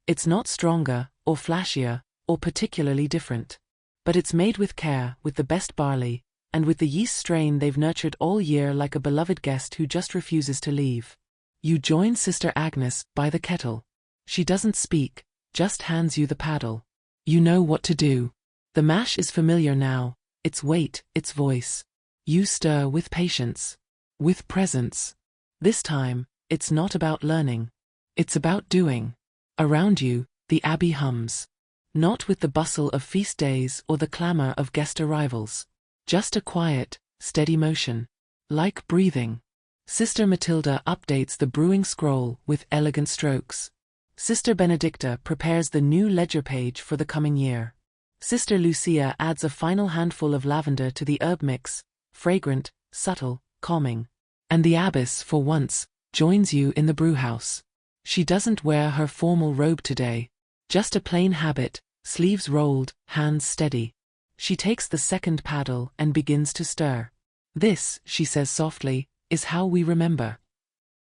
It's not stronger, or flashier, or particularly different. But it's made with care, with the best barley, and with the yeast strain they've nurtured all year like a beloved guest who just refuses to leave. You join Sister Agnes by the kettle. She doesn't speak, just hands you the paddle. You know what to do. The mash is familiar now, its weight, its voice. You stir with patience, with presence. This time, it's not about learning. It's about doing. Around you, the abbey hums. Not with the bustle of feast days or the clamor of guest arrivals. Just a quiet, steady motion. Like breathing. Sister Matilda updates the brewing scroll with elegant strokes. Sister Benedicta prepares the new ledger page for the coming year. Sister Lucia adds a final handful of lavender to the herb mix, fragrant, subtle, calming. And the abbess, for once, joins you in the brewhouse. She doesn't wear her formal robe today. Just a plain habit, sleeves rolled, hands steady. She takes the second paddle and begins to stir. "This," she says softly, "is how we remember."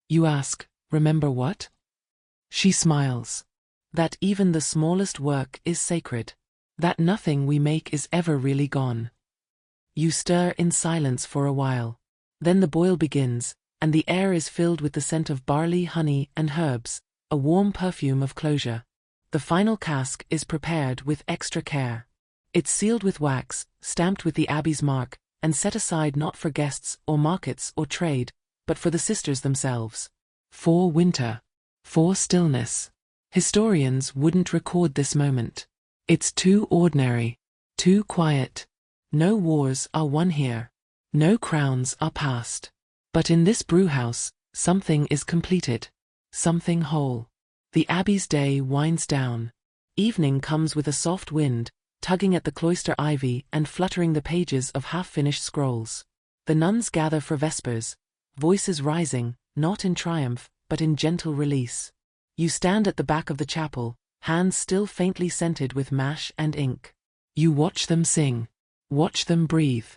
You ask, "Remember what?" She smiles. That even the smallest work is sacred. That nothing we make is ever really gone. You stir in silence for a while. Then the boil begins, and the air is filled with the scent of barley, honey, and herbs, a warm perfume of closure. The final cask is prepared with extra care. It's sealed with wax, stamped with the abbey's mark, and set aside not for guests or markets or trade, but for the sisters themselves. For winter. For stillness. Historians wouldn't record this moment. It's too ordinary. Too quiet. No wars are won here. No crowns are passed. But in this brewhouse, something is completed. Something whole. The abbey's day winds down. Evening comes with a soft wind, tugging at the cloister ivy and fluttering the pages of half-finished scrolls. The nuns gather for vespers, voices rising, not in triumph, but in gentle release. You stand at the back of the chapel, hands still faintly scented with mash and ink. You watch them sing. Watch them breathe.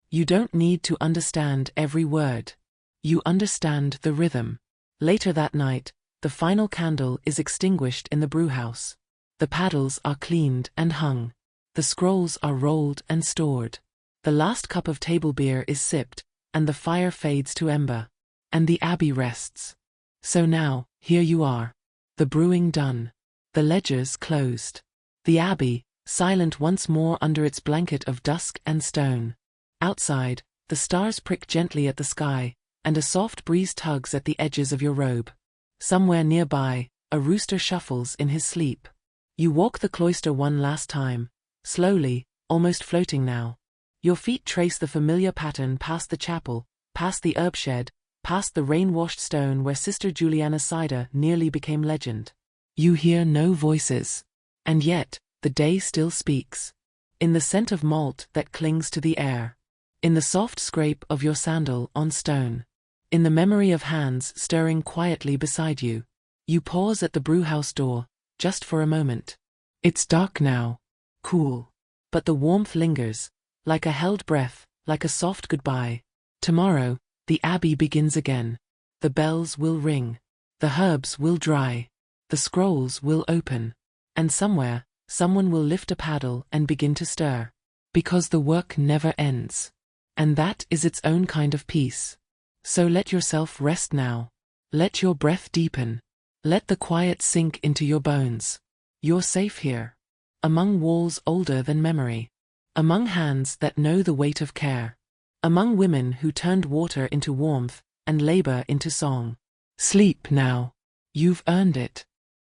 You don't need to understand every word. You understand the rhythm. Later that night, the final candle is extinguished in the brewhouse. The paddles are cleaned and hung. The scrolls are rolled and stored. The last cup of table beer is sipped, and the fire fades to ember. And the abbey rests. So now, here you are. The brewing done. The ledgers closed. The abbey, silent once more under its blanket of dusk and stone. Outside, The stars prick gently at the sky, and a soft breeze tugs at the edges of your robe. Somewhere nearby, a rooster shuffles in his sleep. You walk the cloister one last time, slowly, almost floating now. Your feet trace the familiar pattern past the chapel, past the herb shed, past the rain-washed stone where Sister Juliana's cider nearly became legend. You hear no voices. And yet, the day still speaks. In the scent of malt that clings to the air. In the soft scrape of your sandal on stone. In the memory of hands stirring quietly beside you. You pause at the brewhouse door, just for a moment. It's dark now. Cool. But the warmth lingers, like a held breath, like a soft goodbye. Tomorrow, the abbey begins again. The bells will ring. The herbs will dry. The scrolls will open. And somewhere, someone will lift a paddle and begin to stir. Because the work never ends. And that is its own kind of peace. So let yourself rest now. Let your breath deepen. Let the quiet sink into your bones. You're safe here. Among walls older than memory. Among hands that know the weight of care. Among women who turned water into warmth, and labor into song. Sleep now. You've earned it.